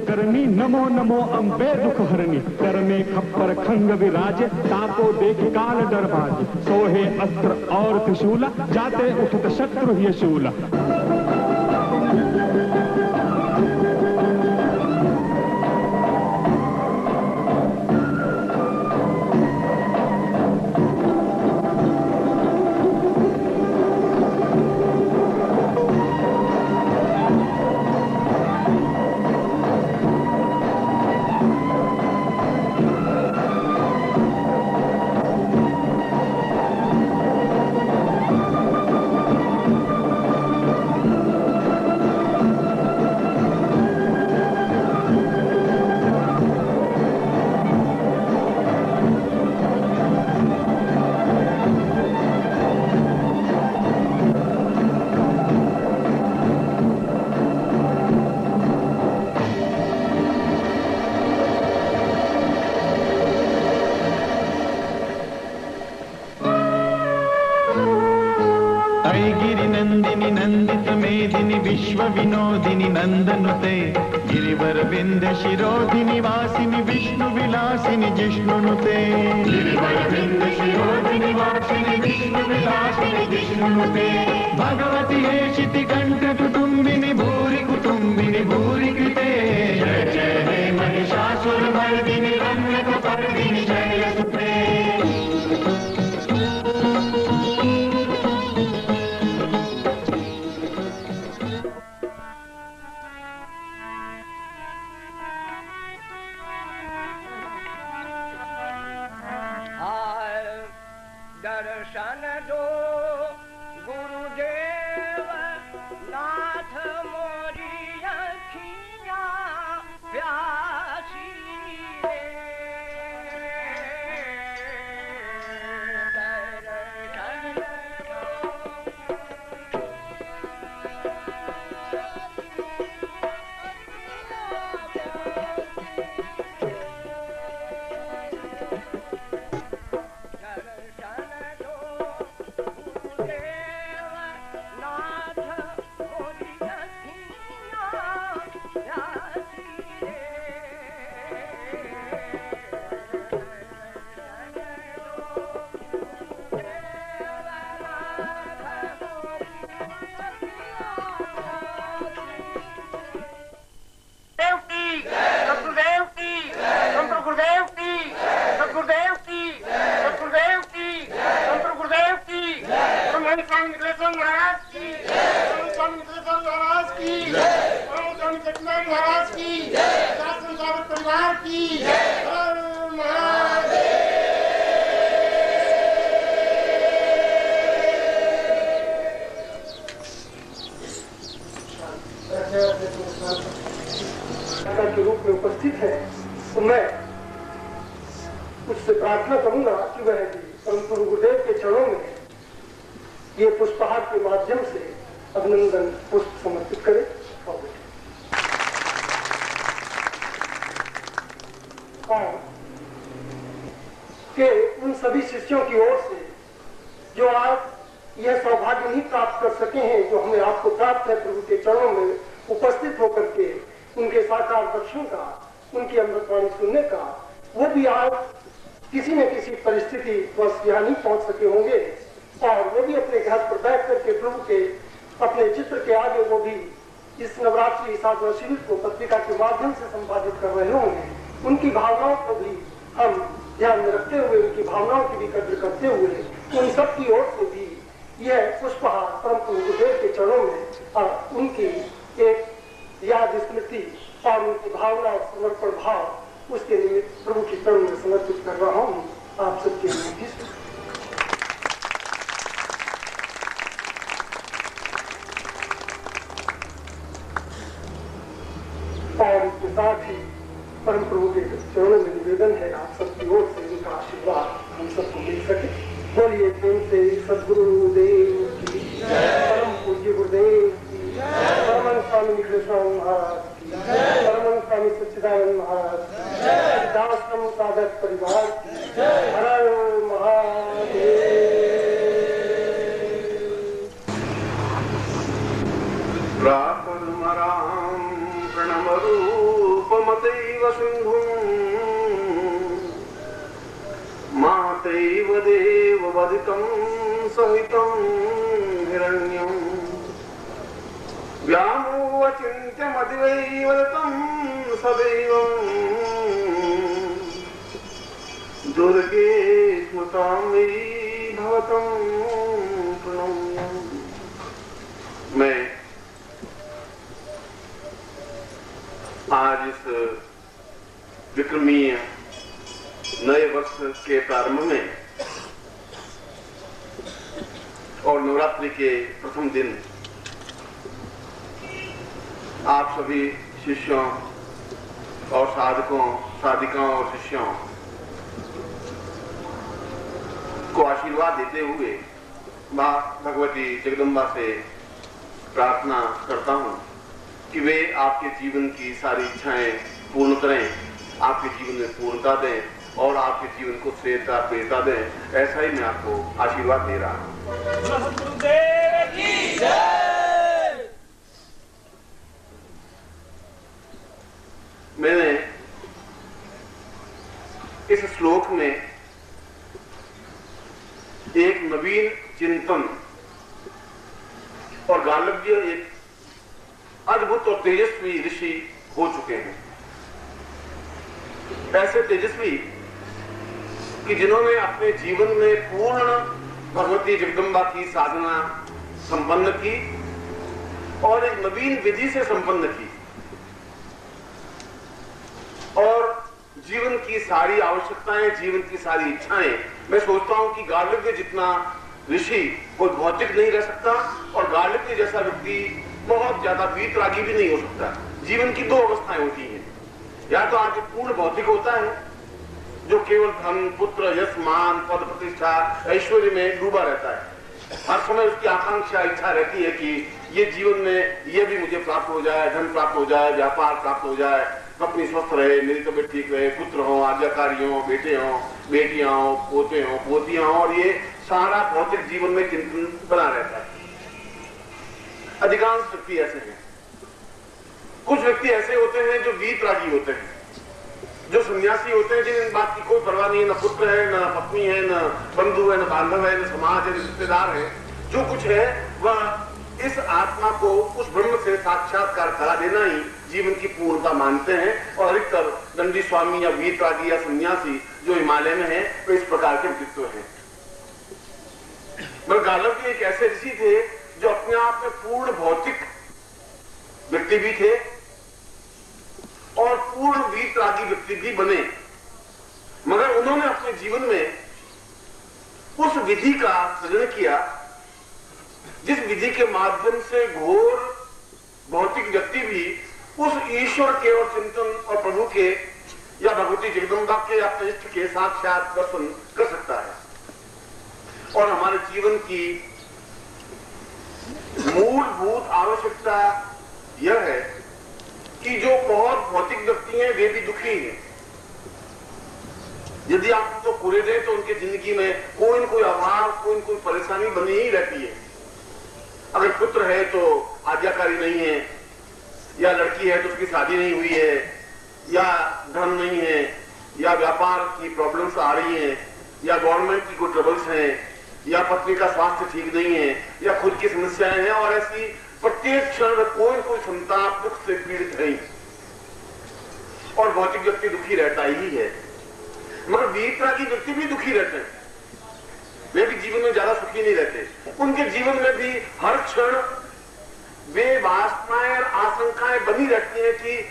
करनी, नमो नमो अम्बे दुख हरनी। कर में खप्पर खंग विराजे, ताको देख काल दरबाजे। सोहे अस्त्र और त्रिशूला, जाते उठत शत्रु ही शूला। विश्व विनोदिनी नंदनुते, गिरिवर विंध्य शिरोधिनी वासिनी विष्णु विलासिनी जिष्णुनुते। गिरिवर विंध्य शिरोधिनी वासिनी विष्णु विलासिनी जिष्णुनुते। भगवती हेशिति कंठ कुटुंबिनी भूरि कुटुंबिनी भूरि कृते। जय जय हे महिषासुर मर्दिनी रम्य पर्दिनी जय सुते। दर्शन दो गुरुदेव नाथ मोरी अखियाँ प्यासी रे। दर्शन के रूप में उपस्थित है, तो मैं उससे प्रार्थना करूंगा कि वह भी परम गुरुदेव के चरणों में ये पुष्पहार के माध्यम से अभिनंदन पुष्प समर्पित करे। और कि उन सभी शिष्यों की ओर से जो आज यह सौभाग्य नहीं प्राप्त कर सके हैं, जो हमें आपको प्राप्त है प्रभु के चरणों में उपस्थित होकर के उनके साकार दर्शन का, उनकी अमृतवाणी सुनने का, वो भी आज किसी न किसी परिस्थिति बस यहाँ नहीं पहुंच सके होंगे और वो भी अपने घर पर बैठ करके प्रभु के अपने चित्र के आगे वो भी इस नवरात्रि साधना शिविर को पत्रिका के माध्यम से संपादित कर रहे होंगे। उनकी भावनाओं को भी हम ध्यान में रखते हुए, उनकी भावनाओं की भी कद्र करते हुए उन सब की ओर से भी यह पुष्पहार परम गुरुदेव के चरणों में उनकी एक याद स्मृति और उनकी भावना और समर्पण भाव उसके लिए प्रभु की चरण में समर्पित कर रहा हूँ। आप सबके लिए और इसके साथ ही परम प्रभु के चरणों में निवेदन है आप सबकी ओर से उनका आशीर्वाद हम सबको मिल सके। बोलिए प्रेम से सद्गुरुदेव की, परम पूज्य गुरुदेव की, परम स्वामी कृष्ण महाराज की, परम स्वामी सच्चिदानंद महाराज की, दासम साधक परिवार की, हर हर महादेव। प्रणम रूपम सिन्धुम् मातैव देववधितं सहितं हिरण्यम् व्यामोऽचिन्त्यमतिवैवदतं सदैवम् दुर्गे स्मृतां मयि भवतं प्रणम्यम्। मैं आज इस विक्रमीय नए वर्ष के प्रारंभ में और नवरात्रि के प्रथम दिन आप सभी शिष्यों और साधकों, साधिकाओं और शिष्यों को आशीर्वाद देते हुए मां भगवती जगदम्बा से प्रार्थना करता हूं कि वे आपके जीवन की सारी इच्छाएं पूर्ण करें, आपके जीवन में पूर्णता दें और आपके जीवन को श्रेयता प्रियता दें। ऐसा ही मैं आपको आशीर्वाद दे रहा हूं। मैंने इस श्लोक में एक नवीन चिंतन और गालव्य एक अद्भुत और तेजस्वी ऋषि हो चुके हैं। ऐसे तेजस्वी कि जिन्होंने अपने जीवन में पूर्ण भगवती जगदम्बा की साधना संपन्न की और एक नवीन विधि से संपन्न की और जीवन की सारी आवश्यकताएं, जीवन की सारी इच्छाएं, मैं सोचता हूं कि गार्लव्य जितना ऋषि कोई भौतिक नहीं रह सकता और गार्लव्य जैसा व्यक्ति बहुत ज्यादा वीतरागी भी नहीं हो सकता। जीवन की दो अवस्थाएं होती हैं, या तो आगे पूर्ण भौतिक होता है जो केवल धन, पुत्र, यश, मान, पद, प्रतिष्ठा, ऐश्वर्य में डूबा रहता है। हर समय उसकी आकांक्षा, इच्छा रहती है कि ये जीवन में ये भी मुझे प्राप्त हो जाए, धन प्राप्त हो जाए, व्यापार प्राप्त हो जाए, पत्नी स्वस्थ रहे, मेरी तबीयत ठीक रहे, पुत्र हो, आज्ञाकारी हो, बेटे हो, बेटियां हो, पोते हो, पोतियां हो, और ये सारा भौतिक जीवन में चिंतन बना रहता है। अधिकांश व्यक्ति ऐसे हैं। कुछ व्यक्ति ऐसे होते हैं जो वीतरागी होते हैं, जो सन्यासी होते हैं, जिन बात की कोई परवाह नहीं है, न पुत्र है, न पत्नी है, न बंधु है, न बांधव है, न समाज है, न रिश्तेदार है। जो कुछ है वह इस आत्मा को उस ब्रह्म से साक्षात्कार करा देना ही जीवन की पूर्णता मानते हैं। और अधिकतर दंडी स्वामी या वीतरागी या सन्यासी जो हिमालय में है वे इस प्रकार के व्यक्तित्व हैं। मगर गालव्य एक ऐसे ऋषि थे जो अपने आप में पूर्ण भौतिक व्यक्ति भी थे और पूर्ण वीतरागी व्यक्ति भी बने, मगर उन्होंने अपने जीवन में उस विधि का सृजन किया जिस विधि के माध्यम से घोर भौतिक व्यक्ति भी उस ईश्वर के और चिंतन और प्रभु के या भगवती जगदम्बा के या इष्ट के साक्षात दर्शन कर सकता है। और हमारे जीवन की मूलभूत आवश्यकता यह है कि जो बहुत भौतिक व्यक्ति हैं वे भी दुखी हैं। यदि आप उनको पूरे दें तो उनकी जिंदगी में कोई न कोई अभाव, कोई न कोई परेशानी बनी ही रहती है। अगर पुत्र है तो आज्ञाकारी नहीं है, या लड़की है तो उसकी शादी नहीं हुई है, या धन नहीं है, या व्यापार की प्रॉब्लम्स आ रही हैं, या गवर्नमेंट की कोई ट्रबल्स हैं, या पत्नी का स्वास्थ्य ठीक नहीं है, या खुद की समस्याएं हैं, और ऐसी प्रत्येक क्षण में कोई कोई संताप दुख से पीड़ित है और भौतिक व्यक्ति दुखी रहता ही है। मगर वीतरागी व्यक्ति भी दुखी रहते हैं, वे भी जीवन में ज्यादा सुखी नहीं रहते। उनके जीवन में भी हर क्षण वे वासनाएं और आशंकाएं बनी रहती हैं कि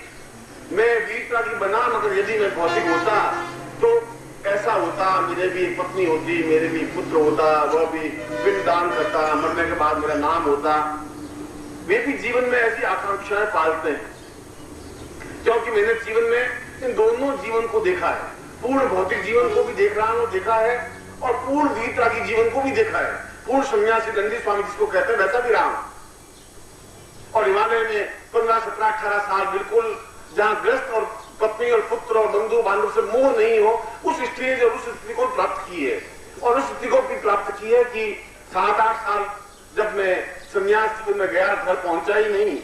मैं वीतरागी बना, मगर यदि मैं भौतिक होता तो ऐसा होता, मेरे भी एक पत्नी होती, मेरे भी पुत्र होता, वह भी पिंडदान करता, मरने के बाद मेरा नाम होता। वे भी जीवन में ऐसी आकांक्षाएं पालते हैं, क्योंकि मैंने जीवन में इन दोनों जीवन को देखा है। पूर्ण भौतिक जीवन को भी देख रहा हूं, देखा है, और पूर्ण वीतरागी जीवन को भी देखा है। पूर्ण सन्यासी दंडी स्वामी जिसको कहते हैं वैसा भी रहा हूं। और हिमालय में 15, 17, 18 साल बिल्कुल जहां ग्रस्त और पत्नी और पुत्र और बंधु बांधव से मोह नहीं हो, उस स्टेज और उस स्थिति को प्राप्त की है। और उस स्थिति को भी प्राप्त की है कि 7-8 साल जब मैं संन्यास जीवन में गया, घर पहुंचा ही नहीं,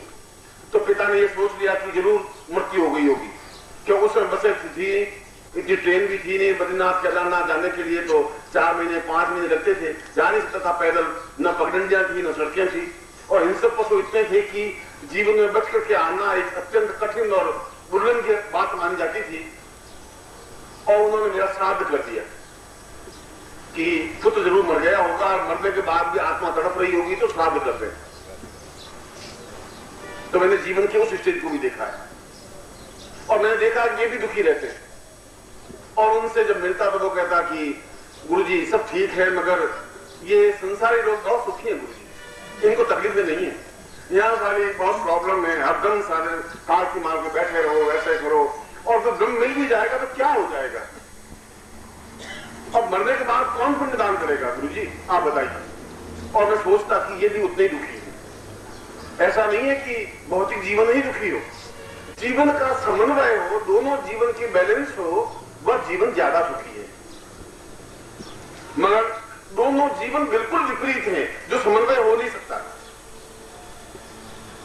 तो पिता ने यह सोच लिया कि जरूर मृत्यु हो गई होगी, क्योंकि उस समय बसें थी, इतनी ट्रेन भी थी नहीं, बद्रीनाथ केदारनाथ जाने के लिए तो 4 महीने 5 महीने लगते थे, जा नहीं सकता था पैदल, न पगडंडियां थी न सड़कें थी, और हिंसक पशु इतने थे कि जीवन में बच करके आना एक अत्यंत कठिन और बुलंद की बात मानी जाती थी। और उन्होंने मेरा श्राद्ध कर दिया कि पुत्र जरूर मर गया होगा, और मरने के बाद भी आत्मा तड़प रही होगी तो श्राद्ध कर दे। तो मैंने जीवन के उस स्टेज को भी देखा है, और मैंने देखा कि ये भी दुखी रहते हैं। और उनसे जब मिलता तो वो कहता कि गुरुजी सब ठीक है, मगर ये संसारी लोग बहुत सुखी हैं गुरुजी, इनको तकलीफें नहीं है, यहाँ सारी बहुत प्रॉब्लम है, हरदम सारे कार की मार के बैठे रहो, ऐसे करो, और तो दम मिल भी जाएगा तो क्या हो जाएगा, अब मरने के बाद कौन पुण्यदान करेगा गुरुजी, आप बताइए। और मैं सोचता कि ये भी उतने ही दुखी है। ऐसा नहीं है कि भौतिक जीवन ही दुखी हो, जीवन का समन्वय हो, दोनों जीवन की बैलेंस हो, वह जीवन ज्यादा सुखी है। मगर दोनों जीवन बिल्कुल विपरीत हैं, जो समन्वय हो नहीं सकता।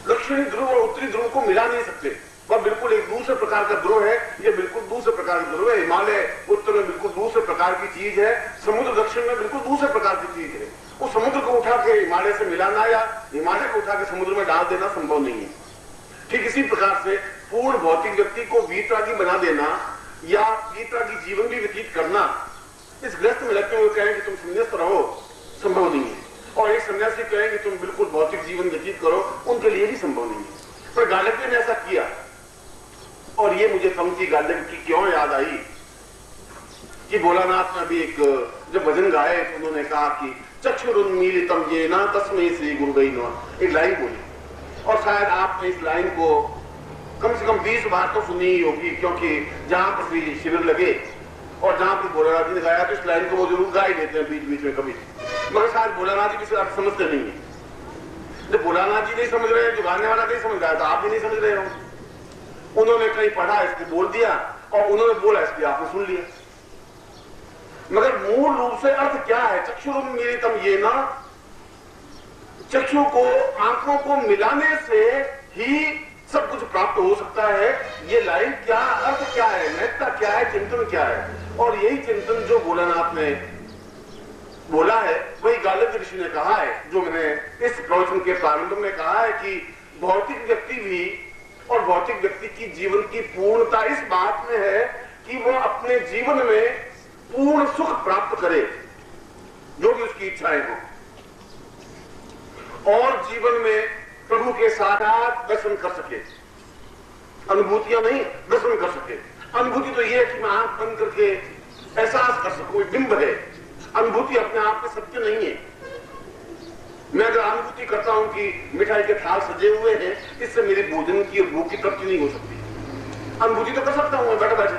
दक्षिणी ध्रुव और उत्तरी ध्रुव को मिला नहीं सकते, वह बिल्कुल एक दूसरे प्रकार का ध्रुव है, ये बिल्कुल दूसरे प्रकार का ध्रुव है। हिमालय उत्तर में बिल्कुल दूसरे प्रकार की चीज है, समुद्र दक्षिण में बिल्कुल दूसरे प्रकार की चीज है। उस समुद्र को उठा के हिमालय से मिलाना या हिमालय को उठा के समुद्र में डाल देना संभव नहीं है। ठीक इसी प्रकार से पूर्ण भौतिक व्यक्ति को वीतरागी बना देना या वीतरागी जीवन भी व्यतीत करना, इस ग्रस्त में लगते हुए कहें कि तुम संन्यास्त रहो, संभव नहीं है। और एक सन्यासी कहें कि तुम बिल्कुल भौतिक जीवन व्यतीत करो, उनके लिए भी संभव नहीं है। पर गार्डन ने ऐसा किया, और ये मुझे पंक्ति गार्डन की क्यों याद आई कि भोलानाथ ने भी एक जब भजन गाए तो उन्होंने कहा कि चक्षुरुन्मीलितम येन तस्मै श्री गुरुवे नमः, एक लाइन बोली, और शायद आपने इस लाइन को कम से कम 20 बार तो सुनी ही होगी, क्योंकि जहां पर भी शिविर लगे और जहां पर भोलानाथ जी ने गाया तो इस लाइन को वो जरूर गा ही देते हैं बीच बीच में कभी, मगर शायद भोलानाथ जी किसी अर्थ समझते नहीं है। जब भोलानाथ जी नहीं समझ रहे, जो गाने वाला नहीं समझ रहा है, तो आप भी नहीं समझ रहे हो। उन्होंने कहीं पढ़ा इसलिए बोल दिया, और उन्होंने बोला इसलिए आपने सुन लिया, मगर मूल रूप से अर्थ क्या है? चक्षुरुन्मीलितम येन, चक्षु को आंखों को मिलाने से ही सब कुछ प्राप्त हो सकता है। ये लाइन क्या अर्थ क्या है, महत्ता क्या है, चिंतन क्या है? और यही चिंतन जो भोलानाथ ने बोला है वही गार्डन ऋषि ने कहा है, जो मैंने इस प्रवचन के प्रारंभ में कहा है कि भौतिक व्यक्ति भी और भौतिक व्यक्ति की जीवन की पूर्णता इस बात में है कि वह अपने जीवन में पूर्ण सुख प्राप्त करे, जो भी उसकी इच्छाएं हो, और जीवन में प्रभु के साथ दर्शन कर सके। अनुभूतियां नहीं, दर्शन कर सके। अनुभूति तो यह है कि मैं आंख बंद करके एहसास कर सकूं, बिंब है। अनुभूति अपने आप में सत्य नहीं है। मैं अगर अनुभूति करता हूं कि मिठाई के थाल सजे हुए हैं, इससे मेरी भोजन की भूख की तृप्ति नहीं हो सकती। अनुभूति तो कर सकता हूं मैं बैठे बैठे,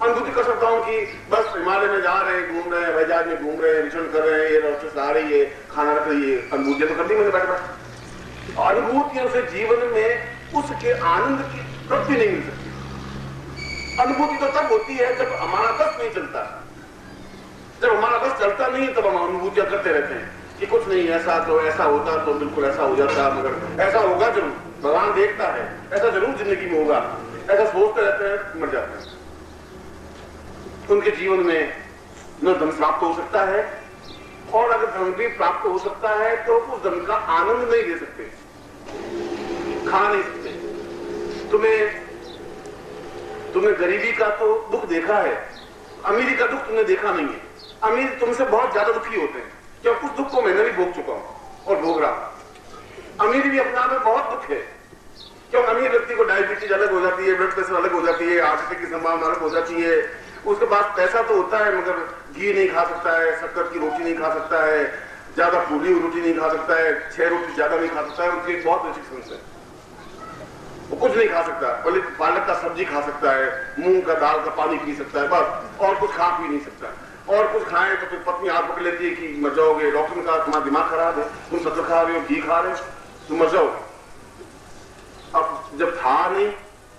अनुभूति कर सकता हूं कि बस हिमालय में जा रहे हैं, घूम रहे हैं, वैजाज में घूम रहे हैं, विचरण कर रहे हैं, ये रोशनी आ रही है, खाना रख रही है, अनुभूतियां तो कर दी मैंने बैठे बैठे। अनुभूतियों से जीवन में उसके आनंद की तृप्ति नहीं मिल सकती। अनुभूति तो तब होती है जब हमारा बस नहीं चलता। जब हमारा बस चलता नहीं है तब हम अनुभूतियां करते रहते हैं कि कुछ नहीं, ऐसा तो ऐसा होता तो बिल्कुल ऐसा हो जाता, मगर ऐसा होगा जरूर, भगवान देखता है, ऐसा जरूर जिंदगी में होगा, ऐसा सोचते रहते हैं, मर जाते हैं। उनके जीवन में न धन प्राप्त हो सकता है, और अगर धन भी प्राप्त हो सकता है तो उस धन का आनंद नहीं ले सकते, खा नहीं सकते। तुमने गरीबी का तो दुख देखा है, अमीरी का दुख तुमने देखा नहीं है। अमीर तुमसे बहुत ज्यादा दुखी होते हैं, क्योंकि उस दुख को मैंने भी भोग चुका हूं और भोग रहा। अमीरी भी अपने आप में बहुत दुख है, क्योंकि अमीर व्यक्ति को डायबिटीज अलग हो जाती है, ब्लड प्रेशर अलग हो जाती है, हार्ट अटैक की संभावना अलग हो जाती है। उसके पास पैसा तो होता है, मगर घी नहीं खा सकता है, शक्कर की रोटी नहीं खा सकता है, ज्यादा फूली हुई रोटी नहीं खा सकता है, 6 रोटी ज्यादा नहीं खा सकता है। उनकी बहुत रिस्ट्रिक्शंस है, वो कुछ नहीं खा सकता। पहले पालक का सब्जी खा सकता है, मूंग का दाल का पानी पी सकता है, बस, और कुछ खा पी नहीं सकता। और कुछ खाएं तो फिर पत्नी हाथ पकड़ लेती है कि मर जाओगे, डॉक्टर ने कहा तुम्हारा दिमाग खराब है, तुम शक्कर खा रहे हो, घी खा रहे हो, तुम मर जाओगे। अब जब था नहीं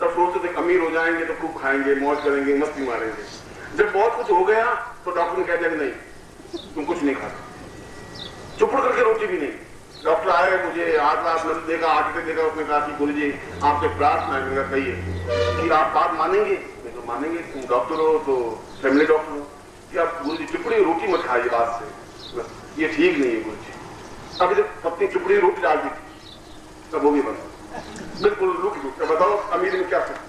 तब सोचते थे अमीर हो जाएंगे तो खूब खाएंगे, मौज करेंगे, मस्ती मारेंगे। जब बहुत कुछ हो गया तो डॉक्टर ने कह दिया कि नहीं, तुम कुछ नहीं खा सकते, चुपड़ करके रोटी भी नहीं। डॉक्टर आए, मुझे 8 लाख नजर देखा, 8 देखा, उसने कहा कि गुरु जी आपसे प्रार्थना है, मेरा कहिए कि आप बात मानेंगे। तो मानेंगे, तुम डॉक्टर हो तो फैमिली डॉक्टर हो, कि आप गुरु जी चिपड़ी रोटी मत खाइए बात से, ये ठीक नहीं है गुरु जी। अभी जब पत्नी चिपड़ी रोटी डाल दी थी तब वो भी बंद, बिल्कुल रुक रुक। बताओ अमीर में क्या सकता,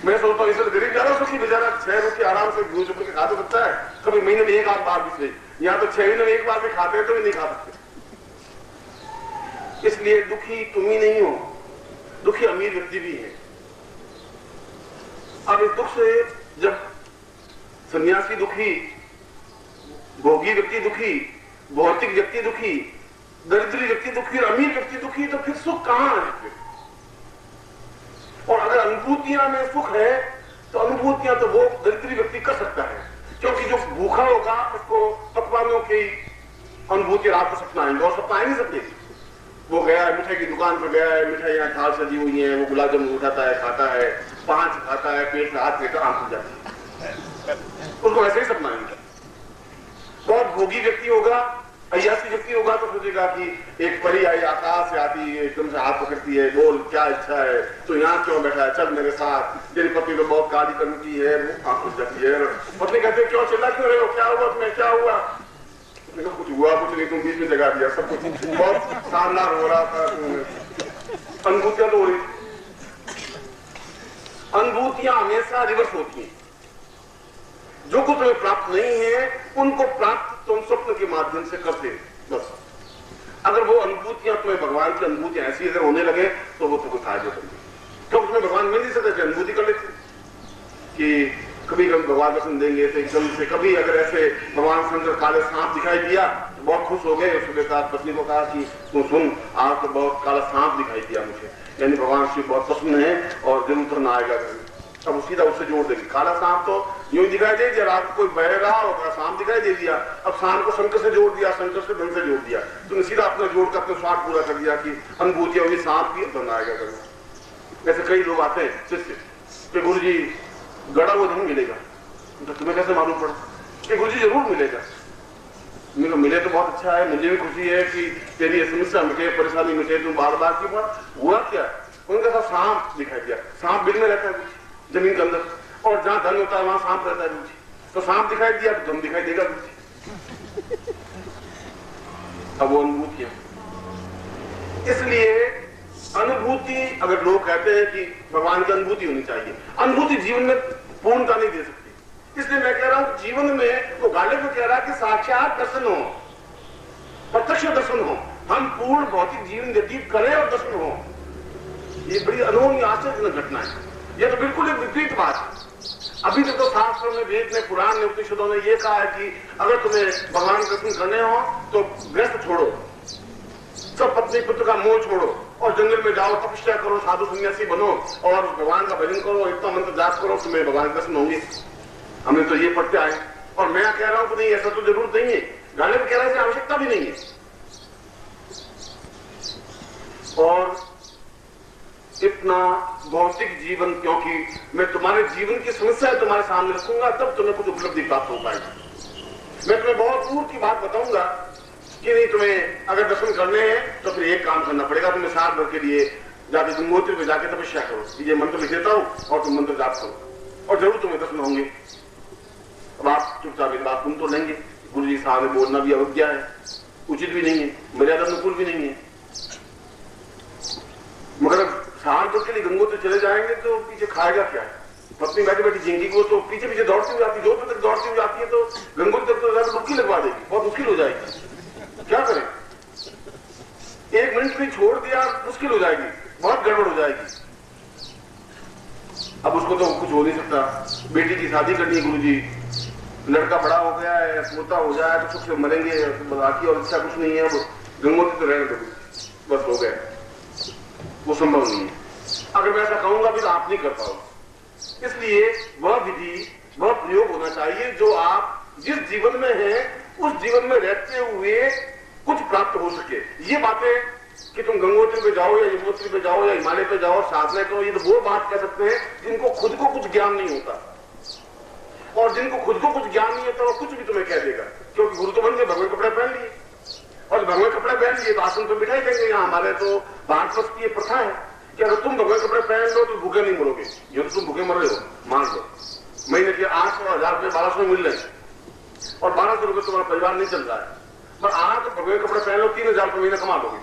मैं सोचता हूँ इसे गरीब ज्यादा सुखी, बेचारा 6 रोटी आराम से घूस के खा तो सकता है, कभी महीने में एक आध बार भी सही, यहाँ तो 6 महीने में एक बार भी खाते हैं तो भी नहीं खा सकते। इसलिए दुखी तुम ही नहीं हो, दुखी अमीर व्यक्ति भी है। अब इस दुख से जब सन्यासी दुखी, भोगी व्यक्ति दुखी, भौतिक व्यक्ति दुखी, दरिद्री व्यक्ति दुखी और अमीर व्यक्ति दुखी, तो फिर सुख कहां है फिर? और अगर अनुभूतियां में सुख है तो अनुभूतियां तो वो दरिद्री व्यक्ति कर सकता है, क्योंकि जो भूखा होगा उसको पकवानों की अनुभूति रात को सपना आएंगे, और सपना आ नहीं सकते। वो गया है मिठाई की दुकान पर, गया है मिठाई यहाँ थाल सजी हुई है, वो गुलाब जामुन उठाता है, खाता है, 5 खाता है, पेट में हाथ लेकर आंख खुल जाती है, उसको ऐसे ही सपना आएंगे। बहुत भोगी व्यक्ति होगा, अय्यासी व्यक्ति होगा तो सोचेगा कि एक परी आई आकाश से आती है, एकदम से हाथ पकड़ती है, बोल क्या इच्छा है, तो यहाँ क्यों बैठा है, चल मेरे साथ, तेरी पत्नी तो बहुत काली करती है, वो आंख खुल जाती है। पत्नी कहते हैं क्यों चिल्ला क्यों रहे हो, क्या हुआ तुम्हें, क्या हुआ? कुछ हुआ कुछ नहीं, तुम बीच में जगा दिया, सब कुछ बहुत शानदार हो रहा था। अनुभूतियां तो हो रही, अनुभूतियां हमेशा रिवर्स होती हैं। जो कुछ तुम्हें प्राप्त नहीं है उनको प्राप्त तुम स्वप्न के माध्यम से करते बस। अगर वो अनुभूतियां तुम्हें भगवान की अनुभूतियां ऐसी अगर होने लगे तो वो तुमको फायदे करेंगे, क्योंकि तुम्हें भगवान मिल नहीं सकते, अनुभूति कर लेते कि कभी कभी भगवान दर्शन देंगे तो एकदम से, कभी अगर ऐसे भगवान शंकर काले सांप दिखाई दिया तो बहुत खुश हो गए, उसके साथ पत्नी को कहा कि तू सुन आज तो बहुत काला सांप दिखाई दिया मुझे, यानी भगवान शिव बहुत पसंद है और जरूर उतरना आएगा। अब सीधा उससे जोड़ देंगे, काला सांप तो यूं ही दिखाई दे दिया, रात को कोई बह रहा और सांप दिखाई दे दिया, अब सांप को शंकर से जोड़ दिया, शंकर से धन से जोड़ दिया, तुमने सीधा अपना जोड़ कर अपना स्वार्थ पूरा कर दिया कि अनुभूतियां हुई सांप की धन आएगा करना। ऐसे कई लोग आते हैं शिष्य कि गुरु जी गड़ा हुआ धन मिलेगा, तो तुम्हें कैसे मालूम पड़ा कि गुरु जी जरूर मिलेगा? मेरे मिले तो बहुत अच्छा है, मुझे भी खुशी है कि तेरी समस्या मिटे, परेशानी मिटे, तुम बार बार की बात हुआ क्या? उनका साथ सांप दिखाई दिया, सांप बिल में रहता है जमीन के अंदर, और जहां धन होता है वहां सांप रहता है गुरु जी, तो सांप दिखाई दिया तो धन दिखाई देगा गुरु जी। अब वो अनुभूतियां, इसलिए अनुभूति, अगर लोग कहते हैं कि भगवान की अनुभूति होनी चाहिए, अनुभूति जीवन में पूर्णता नहीं दे सकती। इसलिए मैं कह रहा हूं जीवन में वो गालिब में कह रहा है कि साक्षात दर्शन हो, प्रत्यक्ष दर्शन हो, हम पूर्ण भौतिक जीवन व्यतीत करें और दर्शन हो। ये बड़ी अनोखी आश्चर्यजनक घटना है, ये तो बिल्कुल एक विपरीत बात है। अभी तक तो शास्त्रों में, वेद में, पुराण में, उपनिषदों में ये कहा है कि अगर तुम्हें भगवान दर्शन करने हो तो व्यस्त छोड़ो, सब पत्नी पुत्र का मोह छोड़ो और जंगल में जाओ, तपस्या करो, साधु सन्यासी बनो और भगवान का भजन करो, इतना मंत्र जाप करो, तुम्हें भगवान दर्शन होंगे। हमने तो ये पढ़ते आए, और मैं कह रहा हूं कि नहीं ऐसा तो जरूरत नहीं है, गालिब कह रहा है कि आवश्यकता भी नहीं है। और इतना भौतिक जीवन, क्योंकि मैं तुम्हारे जीवन की समस्या तुम्हारे सामने रखूंगा तब तुम्हें कुछ उपलब्धि प्राप्त हो पाएगी। मैं तुम्हें बहुत दूर की बात बताऊंगा कि नहीं, तुम्हें अगर दर्शन करने हैं तो फिर एक काम करना पड़ेगा, तुम्हें साल भर के लिए जाके गंगोत्री में जाके तपस्या करो, ये मंत्र लिख देता हूं और तुम मंत्र जाप करो और जरूर तुम्हें दर्शन होंगे। अब आप चुपचाप एक बात सुन तो लेंगे, गुरु जी सामने बोलना भी अवज्ञा है, उचित भी नहीं है, मर्यादा अनुकूल भी नहीं है, मगर साल भर के लिए गंगोत्री चले जाएंगे तो पीछे खाएगा क्या? पत्नी बैठी बैठी जिंदगी को तो पीछे पीछे दौड़ती हुई आती, जो तक दौड़ती हुई आती है तो गंगोत्री तक तो डुबकी लगवा देगी, बहुत मुश्किल हो जाएगी। क्या करें? 1 मिनट भी छोड़ दिया मुश्किल हो जाएगी, बहुत गड़बड़ हो जाएगी। अब उसको तो कुछ हो नहीं सकता, बेटी की शादी करनी है गुरुजी, लड़का बड़ा हो गया है, पोता हो जाए तो सुख से मरेंगे, बाकी और अच्छा कुछ नहीं है, अब गंगोत्री तो रहने दो, बस हो गया, वो संभव नहीं है। अगर मैं ऐसा कहूंगा भी तो आप नहीं कर पाओगे। इसलिए वह विधि, वह प्रयोग होना चाहिए जो आप जिस जीवन में हैं उस जीवन में रहते हुए कुछ प्राप्त हो सके। ये बातें कि तुम गंगोत्री पे जाओ या यमुनोत्री पे जाओ या हिमालय पे जाओ, साधना करो, ये तो वो बात कह सकते हैं जिनको खुद को कुछ ज्ञान नहीं होता, और जिनको खुद को कुछ ज्ञान नहीं होता वो कुछ भी तुम्हें कह देगा, क्योंकि गुरु तो बन गए, भगवान कपड़े पहन लिए, और भगवान कपड़े पहन लिए तो आसन पर बिठाई देंगे। यहाँ हमारे तो भारतवर्ष की प्रथा है कि अगर तुम भगवान कपड़े पहन लो तो भूखे नहीं मरोगे, जो तो तुम भूखे मर रहे हो मान लो, महीने के 800, 1000 रुपये, 1200 मिल रहे हैं और 1200 रुपये तुम्हारा परिवार नहीं चल रहा है, पर आज तो भगवे कपड़े पहन लो 3000 रुपये महीना कमा लोगे।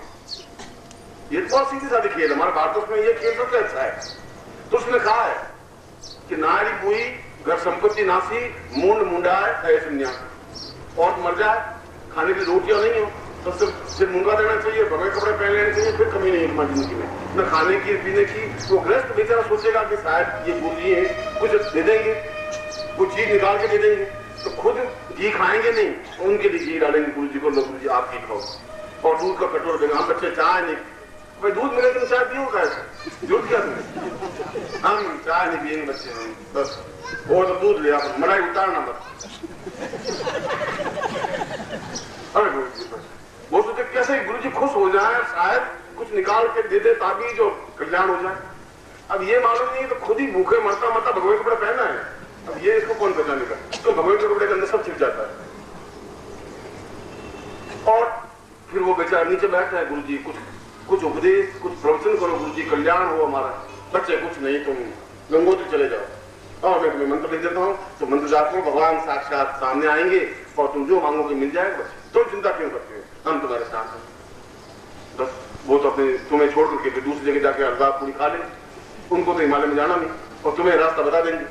ये तो बहुत सीधी साधी खेल, हमारे भारत में ये खेल सबसे अच्छा है। तो उसने कहा है कि नारी बुई घर संपत्ति नासी मुंड मुंडाए है संन्यासी, और मर जाए खाने की रोटियां नहीं हो तो सिर्फ मुंडा देना चाहिए, भगवे कपड़े पहन लेने चाहिए, फिर कमी नहीं है तुम्हारी जिंदगी में न खाने की पीने की। वो गृहस्थ बेचारा सोचेगा कि शायद ये गुरुजी है कुछ दे देंगे, कुछ चीज निकाल के दे देंगे, तो खुद घी खाएंगे नहीं, उनके लिए घी डालेंगे गुरुजी को, लो गुरुजी आप घी खाओ, और दूध का कटोरा देंगे। हम बच्चे चाय नहीं, भाई दूध मिले तुम चाय पियो कैसे, दूध क्या तुम्हें, हम चाय नहीं पियेंगे बच्चे, बस और तो दूध ले आप मलाई उतारना बस। अरे गुरुजी बस वो सोचे कैसे गुरुजी खुश हो जाए, शायद कुछ निकाल के दे दे ताकि जो कल्याण हो जाए। अब ये मालूम नहीं तो खुद ही भूखे मरता मरता भगवे कपड़े पहना है, अब ये इसको कौन पहचानेगा, तो भगवे के कपड़े के अंदर सब छिप जाता है। और फिर वो बेचारा नीचे बैठा है, गुरुजी कुछ उपदेश, कुछ प्रवचन करो गुरुजी, कल्याण हो हमारा। बच्चे कुछ नहीं, तुम गंगोत्री चले जाओ और मैं तुम्हें मंत्र लिख देता हूँ, तो मंत्र जाते हो भगवान साक्षात सामने आएंगे और तुम जो मांगोगे मिल जाएगा। बच्चे तुम चिंता क्यों करते हो, हम तुम्हारे साथ हैं। बस वो तो अपने तुम्हें छोड़ करके फिर दूसरी जगह जाके अर्धा पूरी खा लेंगे, उनको तो हिमालय में जाना नहीं, और तुम्हें रास्ता बता देंगे।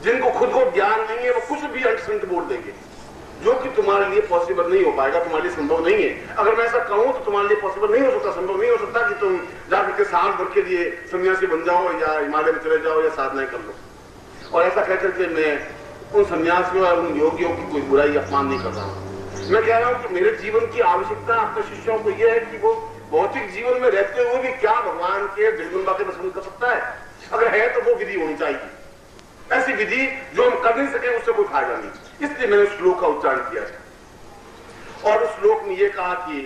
जिनको खुद को ज्ञान नहीं है वो कुछ भी अंट बोल देंगे, जो कि तुम्हारे लिए पॉसिबल नहीं हो पाएगा, तुम्हारे लिए संभव नहीं है। अगर मैं ऐसा कहूं तो तुम्हारे लिए पॉसिबल नहीं हो सकता, संभव नहीं हो सकता कि तुम जाकर के साल भर के लिए सन्यासी बन जाओ या हिमालय में चले जाओ या साधनाएं कर लो। और ऐसा कहकर के मैं उन सन्यासियों और उन योगियों की कोई बुराई अपमान नहीं कर रहा हूं। मैं कह रहा हूं कि मेरे जीवन की आवश्यकता अपने शिष्यों को यह है कि वो भौतिक जीवन में रहते हुए भी क्या भगवान के जगदम्बा के दर्शन कर सकता है। अगर है तो वो विधि होनी चाहिए, ऐसी विधि जो हम कर नहीं सके उससे कोई फायदा नहीं। इसलिए मैंने उस श्लोक का उच्चारण किया है और उस श्लोक में यह कहा कि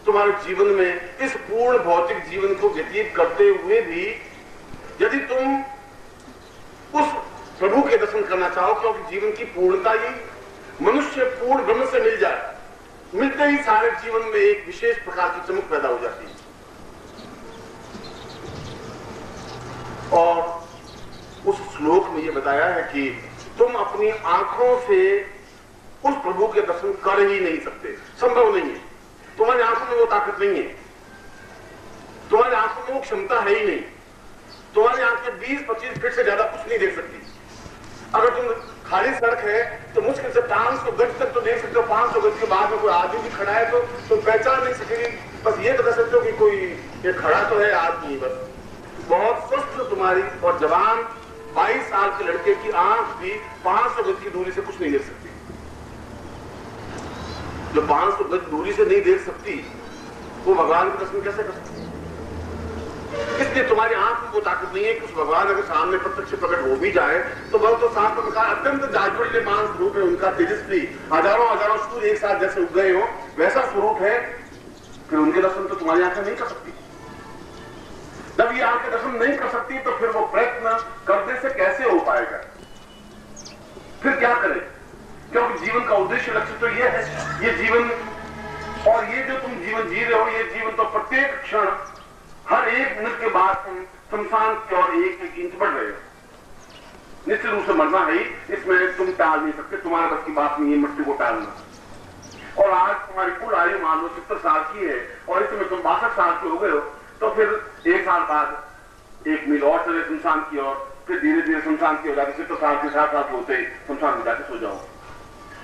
तुम्हारे जीवन में इस पूर्ण भौतिक जीवन को व्यतीत करते हुए भी यदि तुम उस प्रभु के दर्शन करना चाहो, क्योंकि जीवन की पूर्णता ही मनुष्य पूर्ण ब्रह्म से मिल जाए, मिलते ही सारे जीवन में एक विशेष प्रकार की चमक पैदा हो जाती है। और उस श्लोक में यह बताया है कि तुम अपनी आंखों से उस प्रभु के दर्शन कर ही नहीं सकते, संभव नहीं है। तुम्हारी आंखों में वो ताकत नहीं है, तुम्हारी आंखों में वो क्षमता है ही नहीं। तुम्हारी आंखें 20-25 फीट से ज्यादा कुछ नहीं देख सकती। अगर तुम खाली सड़क है तो मुश्किल से 500 गज तक तो देख सकते हो, 500 गज के बाद में कोई आदमी भी खड़ा है तो तुम पहचान नहीं सकेगी। बस ये तो कह सकते हो कि कोई ये खड़ा तो है आदमी, बस बहुत स्वस्थ तुम्हारी और जवान 22 साल के लड़के की आंख भी 500 गज की दूरी से कुछ नहीं देख सकती। जो 500 गज दूरी से नहीं देख सकती वो भगवान के दर्शन कैसे कर सकती? इसलिए तुम्हारी आंख में वो ताकत नहीं है कि उस भगवान अगर सामने प्रत्यक्ष प्रकट हो भी जाए तो वह तो साफ प्रकार अत्यंत जाज्वल्यमान स्वरूप है उनका, तेजस्वी, हजारों हजारों सूर्य एक साथ जैसे उग गए हो वैसा स्वरूप है। फिर उनके दर्शन तो तुम्हारी आंखें नहीं कर सकती। जब ये आंखें दर्शन नहीं कर सकती तो फिर वो प्रयत्न करने से कैसे हो पाएगा? फिर क्या करें? क्योंकि जीवन का उद्देश्य लक्ष्य तो ये है, ये जीवन और ये जो तुम जीवन जी रहे हो ये जीवन तो प्रत्येक क्षण हर एक मिनट के बाद तुम शमशान की ओर एक इंच बढ़ रहे हो। निश्चित रूप से मरना है, इसमें तुम टाल नहीं सकते, तुम्हारे बस की बात नहीं है मृत्यु को टालना। और आज तुम्हारी कुल आयु मान लो 70 साल की है और इसमें तुम 62 साल के हो गए हो, तो फिर 1 साल बाद 1 मील और चले शमशान की ओर, फिर धीरे धीरे शमशान की हो जाती 70 साल के 60 साल के होते शमशान में जाके सो जाओ।